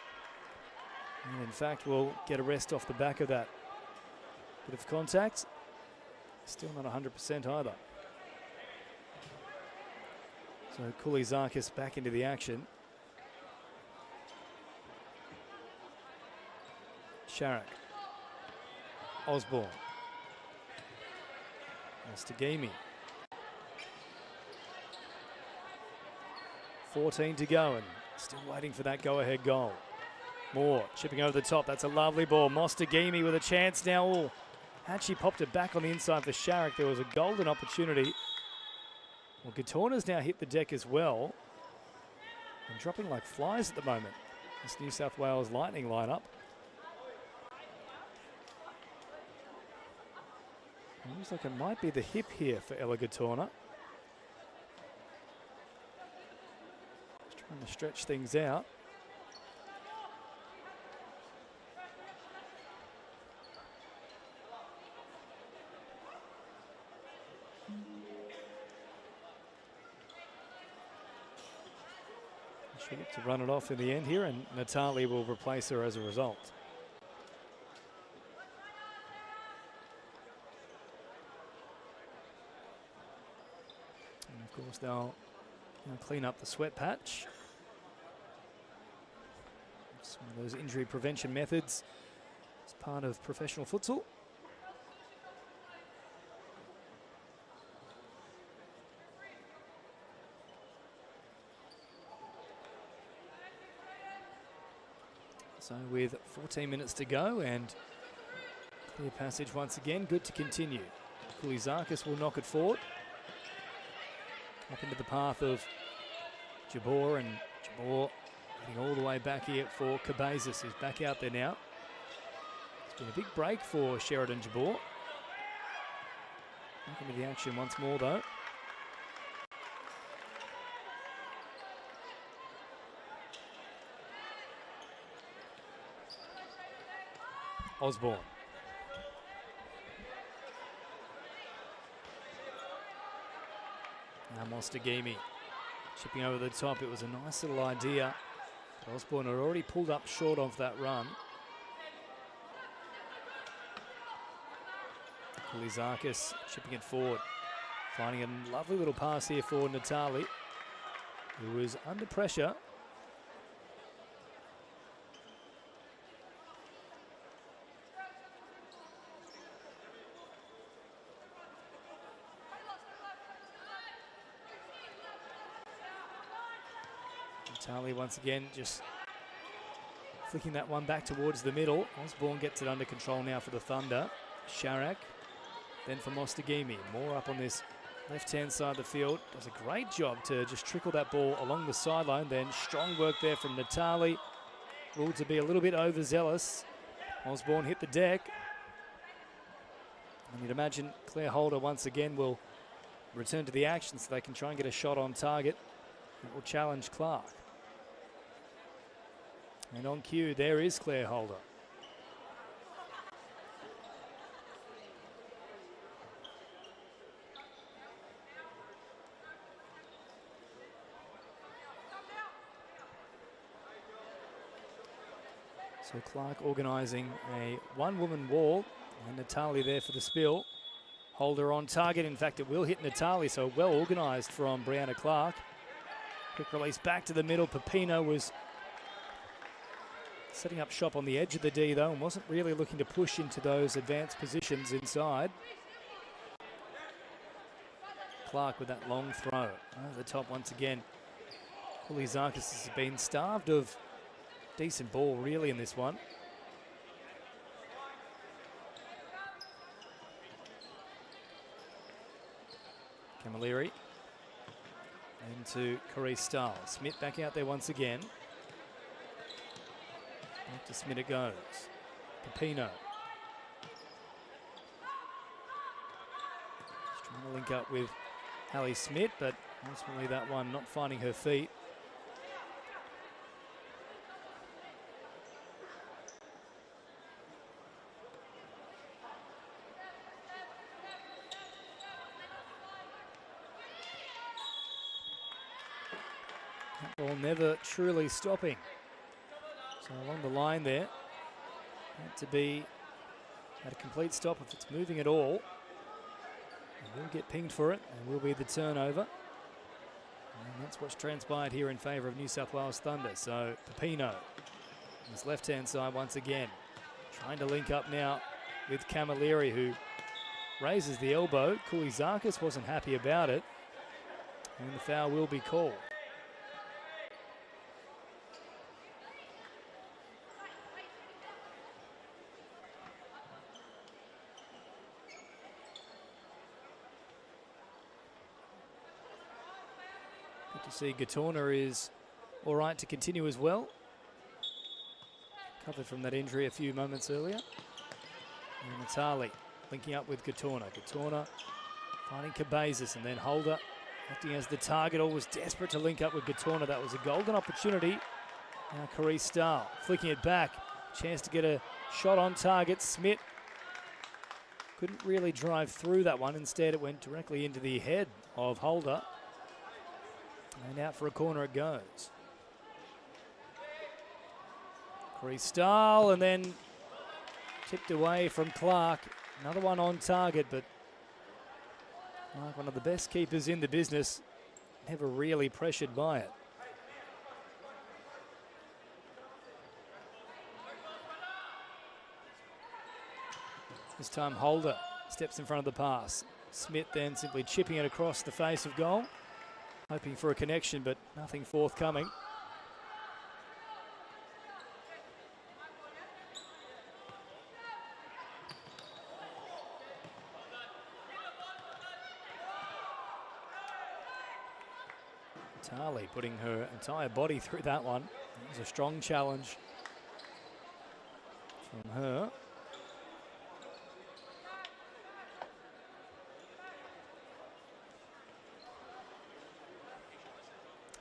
And in fact, will get a rest off the back of that bit of contact. Still not 100% either. So Kulizakis back into the action. Sharrock. Osborne. Mostagimi. 14 to go and still waiting for that go-ahead goal. Moore chipping over the top. That's a lovely ball. Mostagimi with a chance now. Oh, had she popped it back on the inside for Sharrock, there was a golden opportunity. Well, Gatorna's now hit the deck as well. And dropping like flies at the moment. This New South Wales Lightning lineup. Seems like it might be the hip here for Ella Gatorna. Just trying to stretch things out. She'll get to run it off in the end here, and Natali will replace her as a result. And of course they'll clean up the sweat patch. It's one of those injury prevention methods as part of professional futsal. So with 14 minutes to go and clear passage once again, good to continue. Kulizakis will knock it forward. Up into the path of Jabor, and Jabor heading all the way back here for Cabezas, who's back out there now. It's been a big break for Sheridan Jabor. Back into the action once more though. Osborne. Now Mostagimi chipping over the top. It was a nice little idea, but Osborne had already pulled up short of that run. Kulizakis chipping it forward, finding a lovely little pass here for Natali, who was under pressure. Natali once again just flicking that one back towards the middle. Osborne gets it under control now for the Thunder. Sharak, then for Mostagimi. More up on this left-hand side of the field. Does a great job to just trickle that ball along the sideline. Then strong work there from Natali. Ruled to be a little bit overzealous. Osborne hit the deck. And you'd imagine Claire Holder once again will return to the action so they can try and get a shot on target. It will challenge Clark. And on cue, there is Claire Holder. So Clark organising a one-woman wall, and Natali there for the spill. Holder on target. In fact, it will hit Natali, so well organised from Brianna Clark. Quick release back to the middle. Pepino was setting up shop on the edge of the D though, and wasn't really looking to push into those advanced positions inside. Clark with that long throw over the top once again. Kulizakis has been starved of decent ball really in this one. Camilleri into Corey Stahl. Smith back out there once again. Back to Smith it goes. Pepino. Just trying to link up with Hallie Smith, but ultimately that one not finding her feet. That ball never truly stopping. So along the line there, had to be at a complete stop if it's moving at all. It will get pinged for it and will be the turnover. And that's what's transpired here in favour of New South Wales Thunder. So Pepino on his left-hand side once again, trying to link up now with Camilleri, who raises the elbow. Kulizakis wasn't happy about it, and the foul will be called. Good to see Gatorna is all right to continue as well. Covered from that injury a few moments earlier. And Natali linking up with Gatorna. Gatorna finding Cabezas, and then Holder acting as the target, always desperate to link up with Gatorna. That was a golden opportunity. Now Carice Stahl flicking it back. Chance to get a shot on target. Smith couldn't really drive through that one. Instead, it went directly into the head of Holder. And out for a corner it goes. Carice Stahl, and then tipped away from Clark. Another one on target, but Clark, one of the best keepers in the business, never really pressured by it. This time Holder steps in front of the pass. Smith then simply chipping it across the face of goal, hoping for a connection, but nothing forthcoming. Tali putting her entire body through that one. It was a strong challenge from her.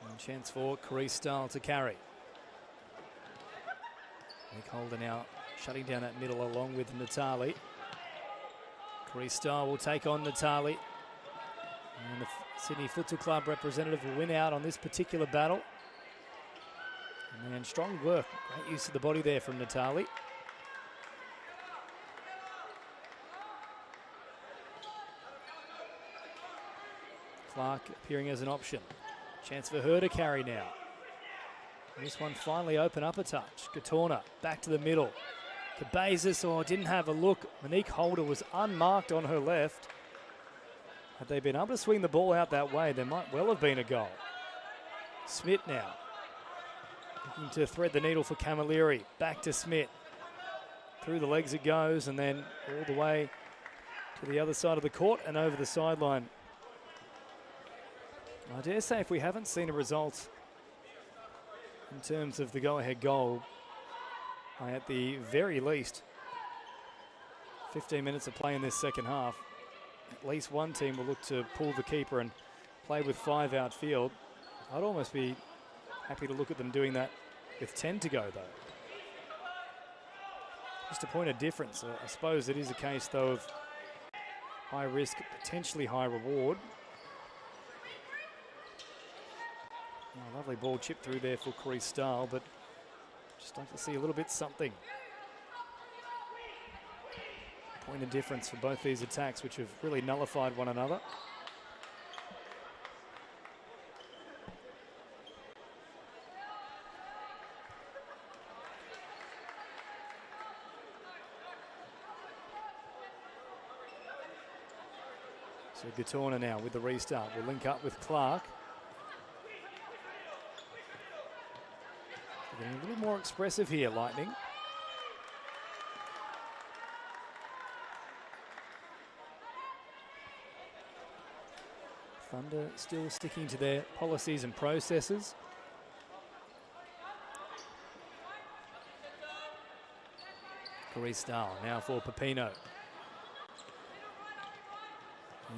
And chance for Carice Stahl to carry. Nick Holder now shutting down that middle along with Natali. Carice Stahl will take on Natali. And the Sydney Futsal Club representative will win out on this particular battle. And then strong work, great use of the body there from Natali. Clark appearing as an option. Chance for her to carry now. And this one finally open up a touch. Gatorna back to the middle. Cabezas, didn't have a look. Monique Holder was unmarked on her left. Had they been able to swing the ball out that way, there might well have been a goal. Smith now looking to thread the needle for Camilleri. Back to Smith. Through the legs it goes, and then all the way to the other side of the court and over the sideline. I dare say if we haven't seen a result in terms of the go-ahead goal, at the very least 15 minutes of play in this second half, at least one team will look to pull the keeper and play with 5 outfield. I'd almost be happy to look at them doing that with 10 to go, though. Just a point of difference. I suppose it is a case, though, of high risk, potentially high reward. Oh, lovely ball chipped through there for Carice Stahl, but just like to see a little bit something. Point of difference for both these attacks, which have really nullified one another. So Gatorna now with the restart will link up with Clark. They're getting a little more expressive here, Lightning. Thunder still sticking to their policies and processes. Carice Stahl now for Pepino.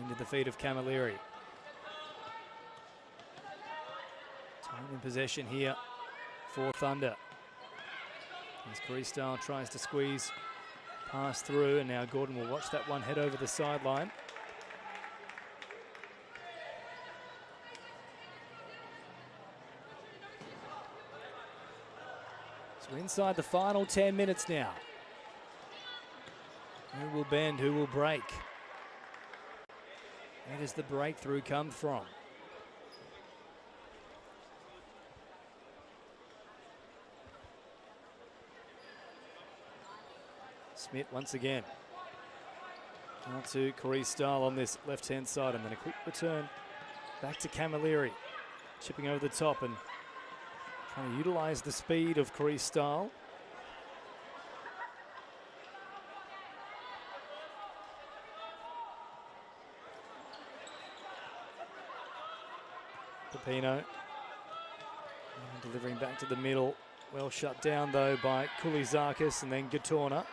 Into the feet of Camilleri. Time in possession here for Thunder. As Carice Stahl tries to squeeze pass through, and now Gordon will watch that one head over the sideline. So inside the final 10 minutes now. Who will bend, who will break? Where does the breakthrough come from? Smith once again. Now to Carice Stahl on this left-hand side, and then a quick return back to Camilleri. Chipping over the top and trying to utilise the speed of Carice Stahl. Pepino delivering back to the middle. Well shut down though by Koulizakis, and then Gatorna.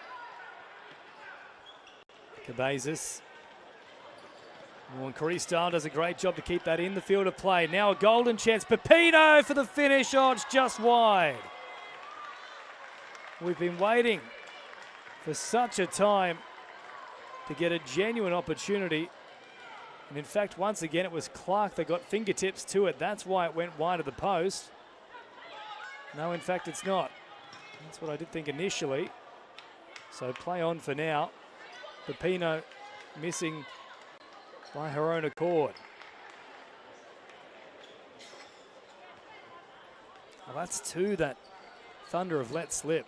Cabezas. And Carice Stahl does a great job to keep that in the field of play. Now a golden chance. Pepino for the finish. Oh, it's just wide. We've been waiting for such a time to get a genuine opportunity. And in fact, once again, it was Clark that got fingertips to it. That's why it went wide of the post. No, in fact, it's not. That's what I did think initially. So play on for now. Pepino missing by her own accord. Well, that's two that Thunder have let slip.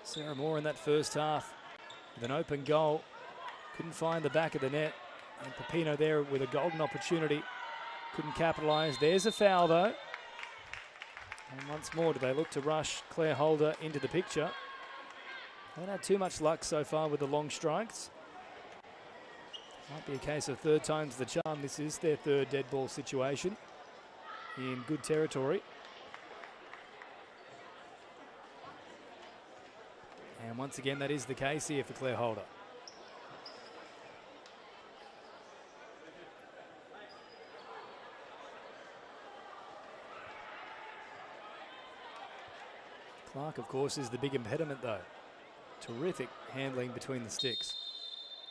Sarah Moore in that first half with an open goal. Couldn't find the back of the net. And Pepino there with a golden opportunity. Couldn't capitalise. There's a foul though. And once more, do they look to rush Claire Holder into the picture? Haven't had too much luck so far with the long strikes. Might be a case of third time's the charm. This is their third dead ball situation in good territory. And once again, that is the case here for Claire Holder. Clark, of course, is the big impediment, though. Terrific handling between the sticks.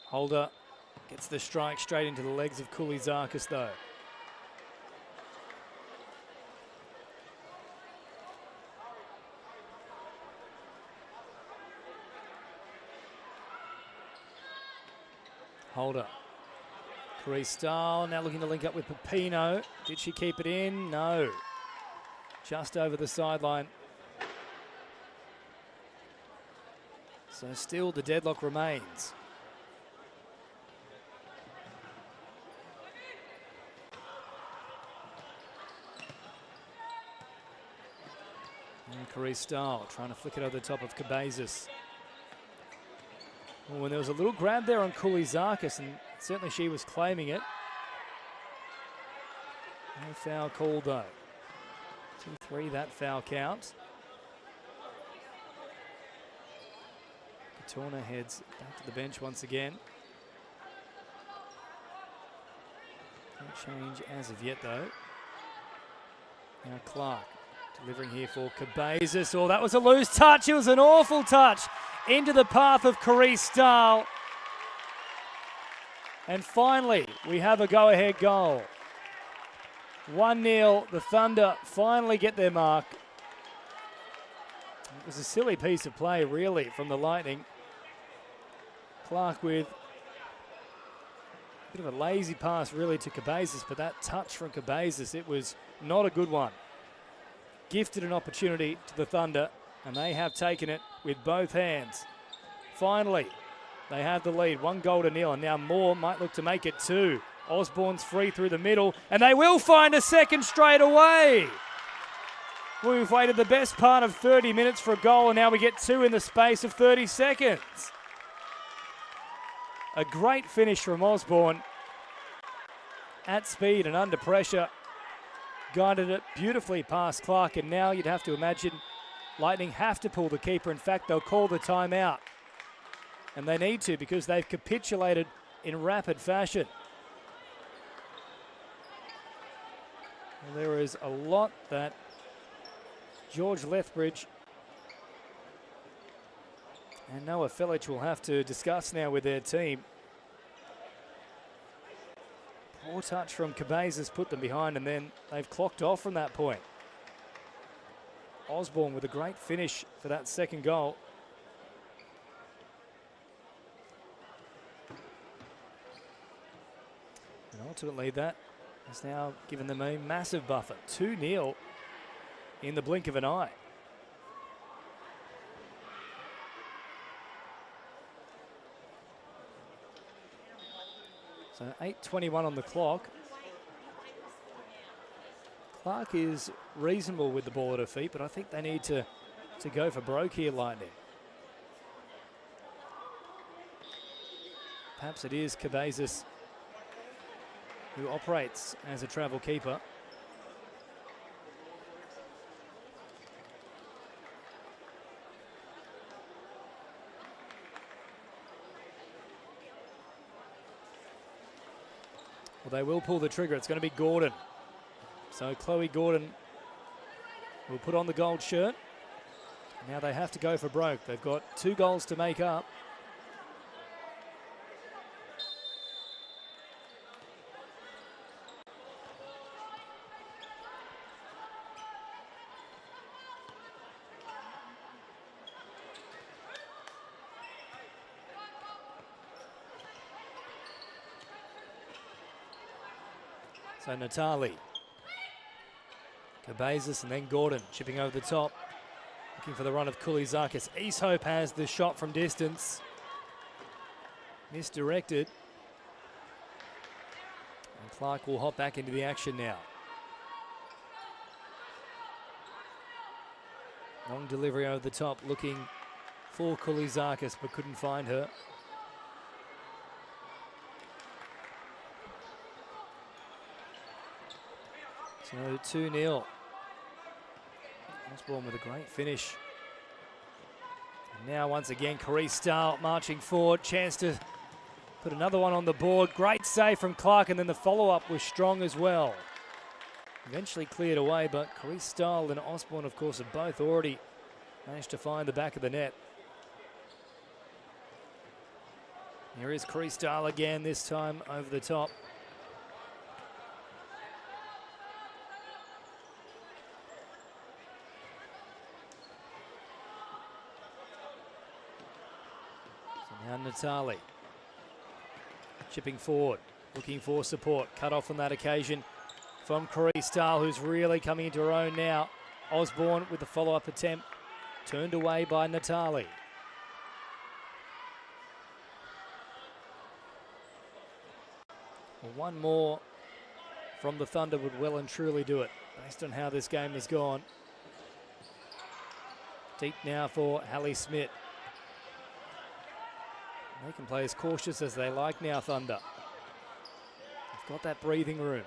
Holder gets the strike straight into the legs of Koulizakis, though. Holder. Carice Stahl now looking to link up with Pepino. Did she keep it in? No. Just over the sideline. So still the deadlock remains. And Carice Stahl trying to flick it over the top of Cabezas. Oh, and there was a little grab there on Koulizakis, and certainly she was claiming it. No foul called though. 2-3 that foul count. Katorna heads back to the bench once again. No change as of yet though. Now Clark delivering here for Cabezas. Oh, that was a loose touch. It was an awful touch into the path of Carice Stahl. And finally, we have a go-ahead goal. 1-0, the Thunder finally get their mark. It was a silly piece of play, really, from the Lightning. Clark with a bit of a lazy pass, really, to Cabezas, but that touch from Cabezas, it was not a good one. Gifted an opportunity to the Thunder, and they have taken it with both hands. Finally, they have the lead, 1-0, and now Moore might look to make it 2. Osborne's free through the middle, and they will find a second straight away. We've waited the best part of 30 minutes for a goal, and now we get 2 in the space of 30 seconds. A great finish from Osborne. At speed and under pressure. Guided it beautifully past Clark, and now you'd have to imagine Lightning have to pull the keeper. In fact, they'll call the timeout. And they need to, because they've capitulated in rapid fashion. Well, there is a lot that George Lethbridge and Noah Felich will have to discuss now with their team. Poor touch from Cabezas put them behind, and then they've clocked off from that point. Osborne with a great finish for that second goal. And ultimately that has now given them a massive buffer. 2-0 in the blink of an eye. So 8:21 on the clock. Clark is reasonable with the ball at her feet, but I think they need to go for broke here, Lightning. Perhaps it is Cabezas who operates as a travel keeper. Well, they will pull the trigger. It's going to be Gordon. So Chloe Gordon will put on the gold shirt. Now they have to go for broke. They've got 2 goals to make up. So Natali, Cabezas, and then Gordon chipping over the top, looking for the run of Kulizakis. East Hope has the shot from distance, misdirected, and Clark will hop back into the action now. Long delivery over the top, looking for Kulizakis, but couldn't find her. So 2-0. Osborne with a great finish. And now once again, Carice Stahl marching forward. Chance to put another one on the board. Great save from Clark, and then the follow-up was strong as well. Eventually cleared away, but Carice Stahl and Osborne, of course, have both already managed to find the back of the net. Here is Carice Stahl again, this time over the top. Now Natali chipping forward, looking for support. Cut off on that occasion from Carice Stahl, who's really coming into her own now. Osborne with the follow-up attempt, turned away by Natali. Well, one more from the Thunder would well and truly do it, based on how this game has gone. Deep now for Hallie Smith. They can play as cautious as they like now, Thunder. They've got that breathing room.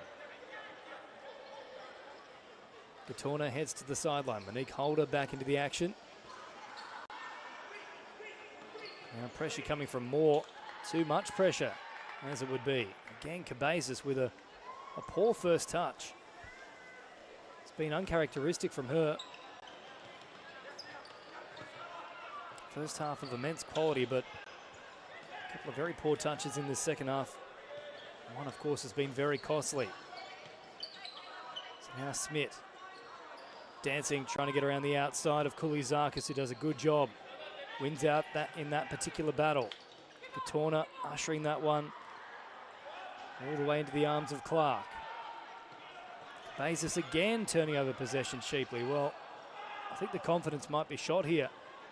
Gatorna heads to the sideline. Monique Holder back into the action. Now pressure coming from Moore. Too much pressure, as it would be. Again, Cabezas with a poor first touch. It's been uncharacteristic from her. First half of immense quality, but a couple of very poor touches in the second half. One, of course, has been very costly. So now Smith dancing, trying to get around the outside of Kulizakis, who does a good job. Wins out in that particular battle. Gatorna ushering that one all the way into the arms of Clark. Bezos again turning over possession cheaply. Well, I think the confidence might be shot here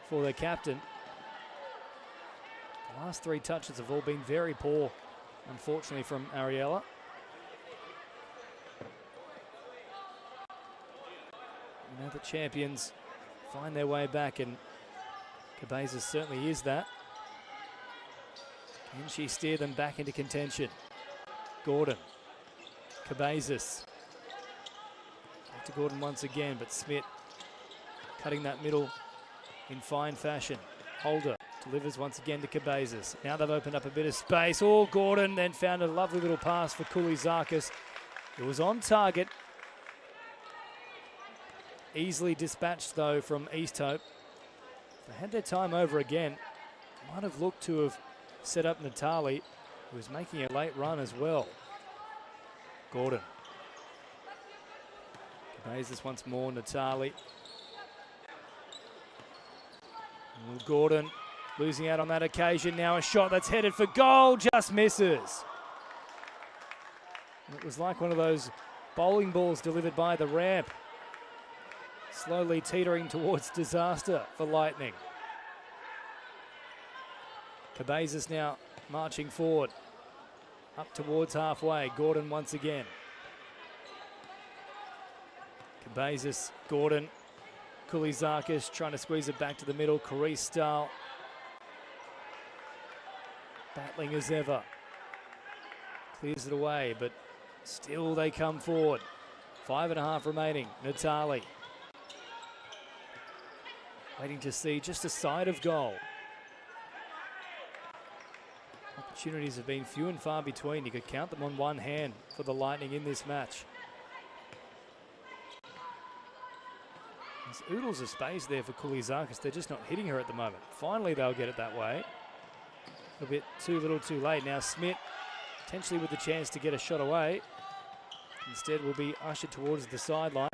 for their captain. The last 3 touches have all been very poor, unfortunately, from Ariella. You know, the champions find their way back, and Cabezas certainly is that. Can she steer them back into contention? Gordon, Cabezas. Back to Gordon once again, but Smith cutting that middle in fine fashion. Holder delivers once again to Cabezas. Now they've opened up a bit of space. Oh, Gordon then found a lovely little pass for Kulizakis. It was on target. Easily dispatched, though, from East Hope. If they had their time over again, might have looked to have set up Natali, who was making a late run as well. Gordon. Cabezas once more, Natali. Gordon losing out on that occasion. Now a shot that's headed for goal, just misses. It was like one of those bowling balls delivered by the ramp. Slowly teetering towards disaster for Lightning. Cabezas now marching forward, up towards halfway. Gordon once again. Cabezas, Gordon, Kulizakis trying to squeeze it back to the middle. Carice Stahl battling as ever. Clears it away, but still they come forward. 5.5 remaining. Natali waiting to see just a side of goal. Opportunities have been few and far between. You could count them on one hand for the Lightning in this match. There's oodles of space there for Kulizakis. They're just not hitting her at the moment. Finally, they'll get it that way. A bit too little too late. Now Smith potentially with the chance to get a shot away. Instead will be ushered towards the sideline.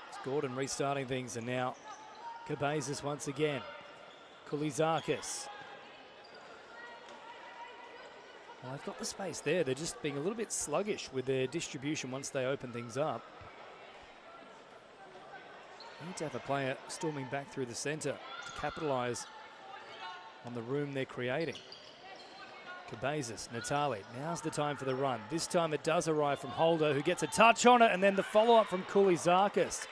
It's Gordon restarting things, and now Cabezas once again. Kulizakis. Well, they've got the space there. They're just being a little bit sluggish with their distribution once they open things up. Need to have a player storming back through the centre to capitalise on the room they're creating. Cabezas, Natali, now's the time for the run. This time it does arrive from Holder, who gets a touch on it, and then the follow-up from Kulizakis.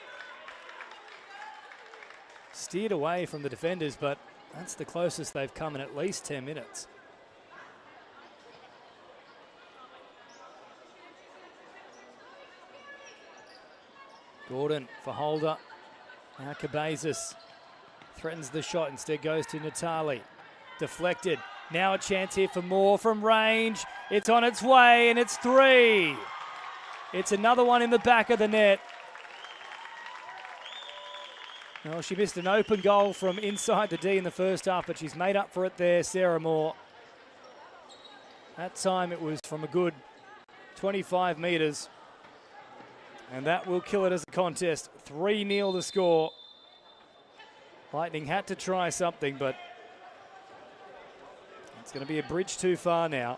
Steered away from the defenders, but that's the closest they've come in at least 10 minutes. Gordon for Holder. Now Cabezas threatens the shot, instead goes to Natali. Deflected. Now a chance here for more from range. It's on its way, and it's 3. It's another one in the back of the net. Well, she missed an open goal from inside the D in the first half, but she's made up for it there, Sarah Moore. That time it was from a good 25 metres. And that will kill it as a contest. 3-0 the score. Lightning had to try something, but it's going to be a bridge too far now.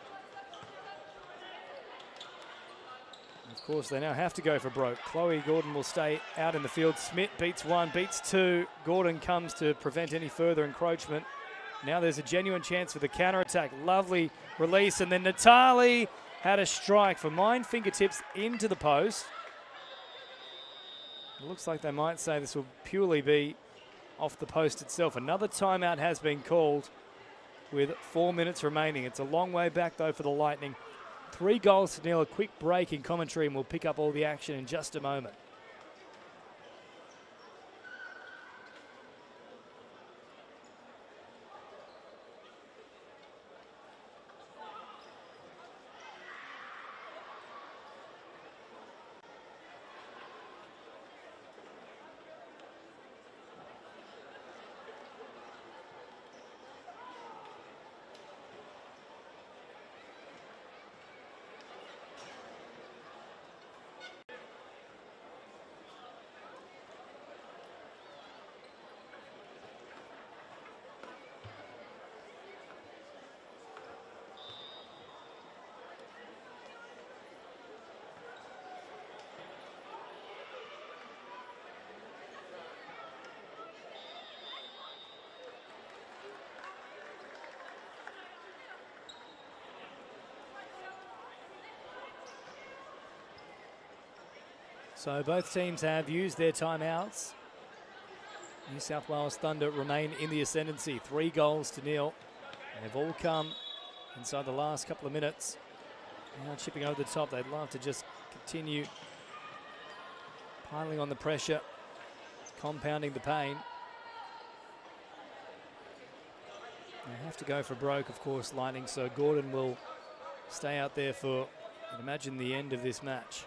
Of course, they now have to go for broke. Chloe Gordon will stay out in the field. Smith beats 1, beats 2. Gordon comes to prevent any further encroachment. Now there's a genuine chance for the counter-attack. Lovely release, and then Natali had a strike for mine fingertips into the post. It looks like they might say this will purely be off the post itself. Another timeout has been called with 4 minutes remaining. It's a long way back, though, for the Lightning. 3-0. A quick break in commentary, and we'll pick up all the action in just a moment. So both teams have used their timeouts. New South Wales Thunder remain in the ascendancy, 3-0. And they've all come inside the last couple of minutes. Now chipping over the top. They'd love to just continue piling on the pressure, compounding the pain. They have to go for broke, of course, Lightning, so Gordon will stay out there for, I'd imagine, the end of this match.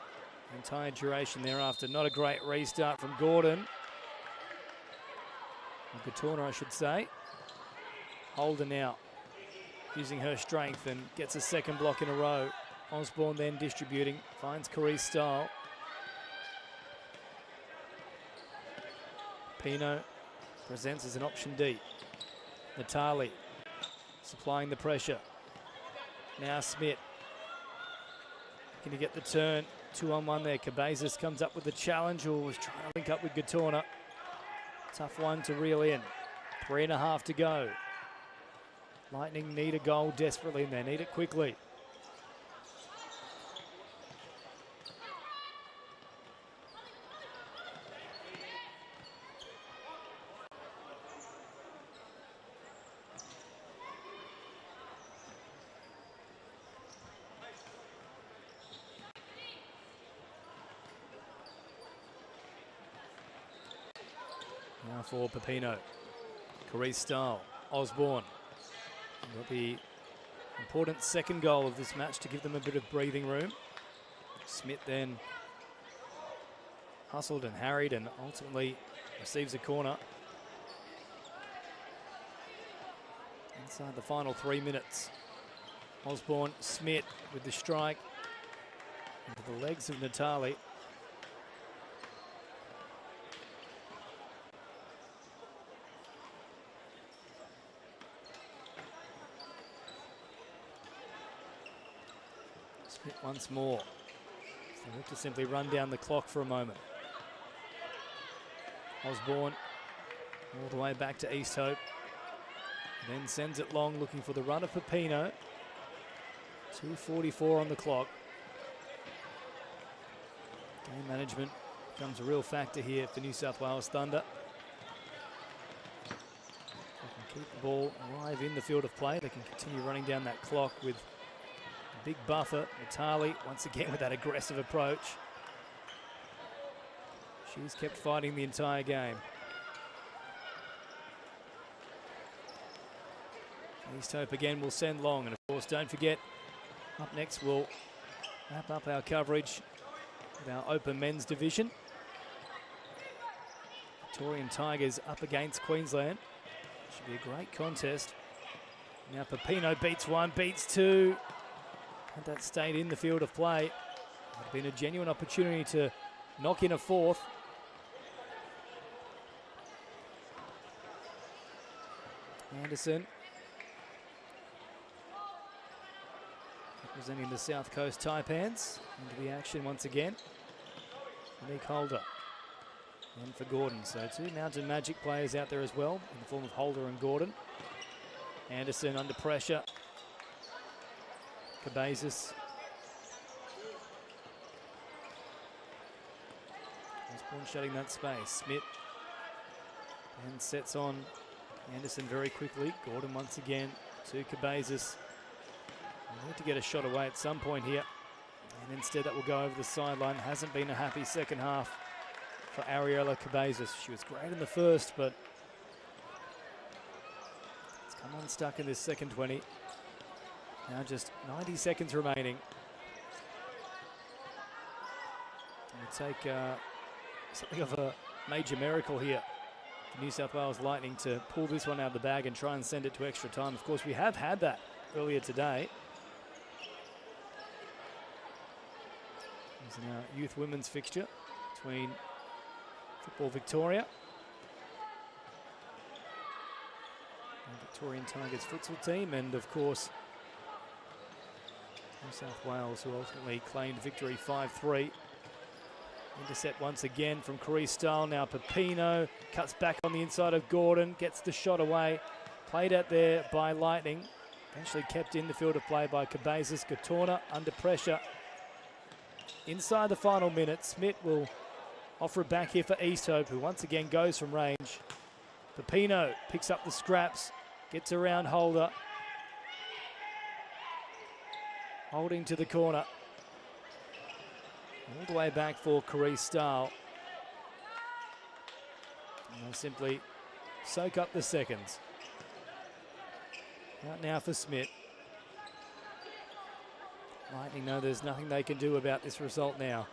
Entire duration thereafter. Not a great restart from Gordon. Gatorna, I should say. Holder now using her strength and gets a second block in a row. Osborne then distributing, finds Carice Style. Pino presents as an option D. Natali supplying the pressure. Now Smith. Can he get the turn? 2-on-1 there. Cabezas comes up with the challenge, or was trying to link up with Gatorna. Tough one to reel in. 3.5 to go. Lightning need a goal desperately, and they need it quickly. for Pepino. Carice Stahl, Osborne. Got the important second goal of this match to give them a bit of breathing room. Smith then hustled and harried and ultimately receives a corner. Inside the final 3 minutes. Osborne, Smith with the strike into the legs of Natali. Smith once more. So they have to simply run down the clock for a moment. Osborne all the way back to East Hope. Then sends it long, looking for the run of Pepino. 2:44 on the clock. Game management becomes a real factor here for New South Wales Thunder. They can keep the ball alive in the field of play. They can continue running down that clock with a big buffer. Natali once again with that aggressive approach. She's kept fighting the entire game. East Hope again will send long, and of course don't forget, up next we'll wrap up our coverage with our open men's division. Victorian Tigers up against Queensland. Should be a great contest. Now Pepino beats one, beats two. Had that stayed in the field of play, would have been a genuine opportunity to knock in a fourth. Anderson representing the South Coast Taipans into the action once again. Monique Holder and for Gordon. So two Mountain Magic players out there as well in the form of Holder and Gordon. Anderson under pressure. Cabezas. Osborne shutting that space. Smith and sets on Anderson very quickly. Gordon once again to Cabezas. They need to get a shot away at some point here. And instead that will go over the sideline. Hasn't been a happy second half for Ariella Cabezas. She was great in the first, but it's come unstuck in this second 20. Now just 90 seconds remaining. It will take something of a major miracle here for New South Wales Lightning to pull this one out of the bag and try and send it to extra time. Of course, we have had that earlier today. This is our youth women's fixture between Football Victoria and Victorian Tigers futsal team, and of course New South Wales, who ultimately claimed victory 5-3. Intercept once again from Carice Stahl. Now Pepino cuts back on the inside of Gordon, gets the shot away. Played out there by Lightning. Eventually kept in the field of play by Cabezas. Gatorna under pressure. Inside the final minute, Smith will offer it back here for East Hope, who once again goes from range. Pepino picks up the scraps, gets around Holder. Holding to the corner. All the way back for Carice Stahl. And they'll simply soak up the seconds. Out now for Smith. Lightning know there's nothing they can do about this result now.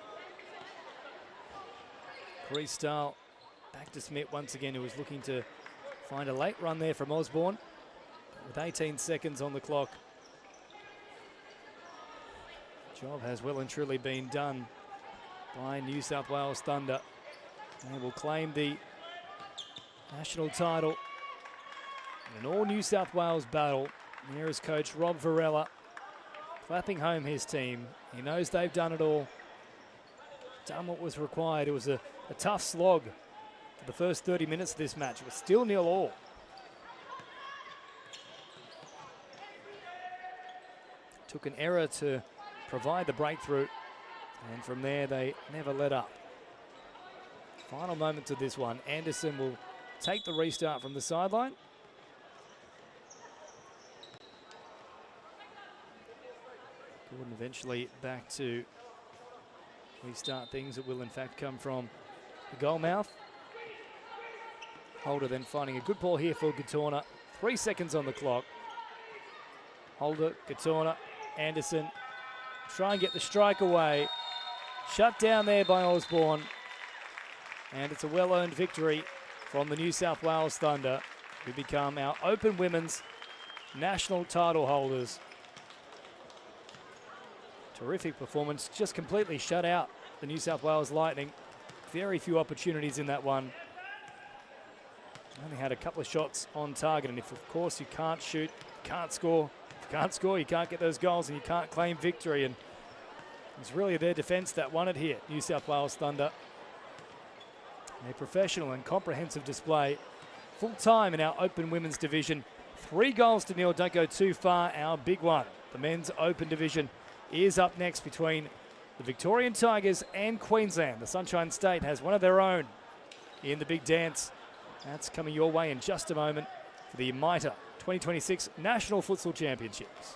Carice Stahl back to Smith once again, who was looking to find a late run there from Osborne. With 18 seconds on the clock, the job has well and truly been done by New South Wales Thunder. They will claim the national title in an all New South Wales battle. Here is coach Rob Varela clapping home his team. He knows they've done it all, done what was required. It was a tough slog for the first 30 minutes of this match. It was still 0-0. Took an error to provide the breakthrough, and from there they never let up. Final moments of this one. Anderson will take the restart from the sideline. Gordon eventually back to restart things. It will in fact come from the goal mouth. Holder then finding a good ball here for Gatorna. 3 seconds on the clock. Holder, Gatorna, Anderson. Try and get the strike away. Shut down there by Osborne. And it's a well-earned victory from the New South Wales Thunder, who become our Open Women's national title holders. Terrific performance, just completely shut out the New South Wales Lightning. Very few opportunities in that one. Only had a couple of shots on target, and if of course you can't shoot, can't score, you can't get those goals and you can't claim victory. And it's really their defence that won it here, New South Wales Thunder. A professional and comprehensive display. Full time in our Open Women's Division. 3-0. Don't go too far. Our big one, the Men's Open Division, is up next between the Victorian Tigers and Queensland. The Sunshine State has one of their own in the big dance. That's coming your way in just a moment for the MITA 2026 National Futsal Championships.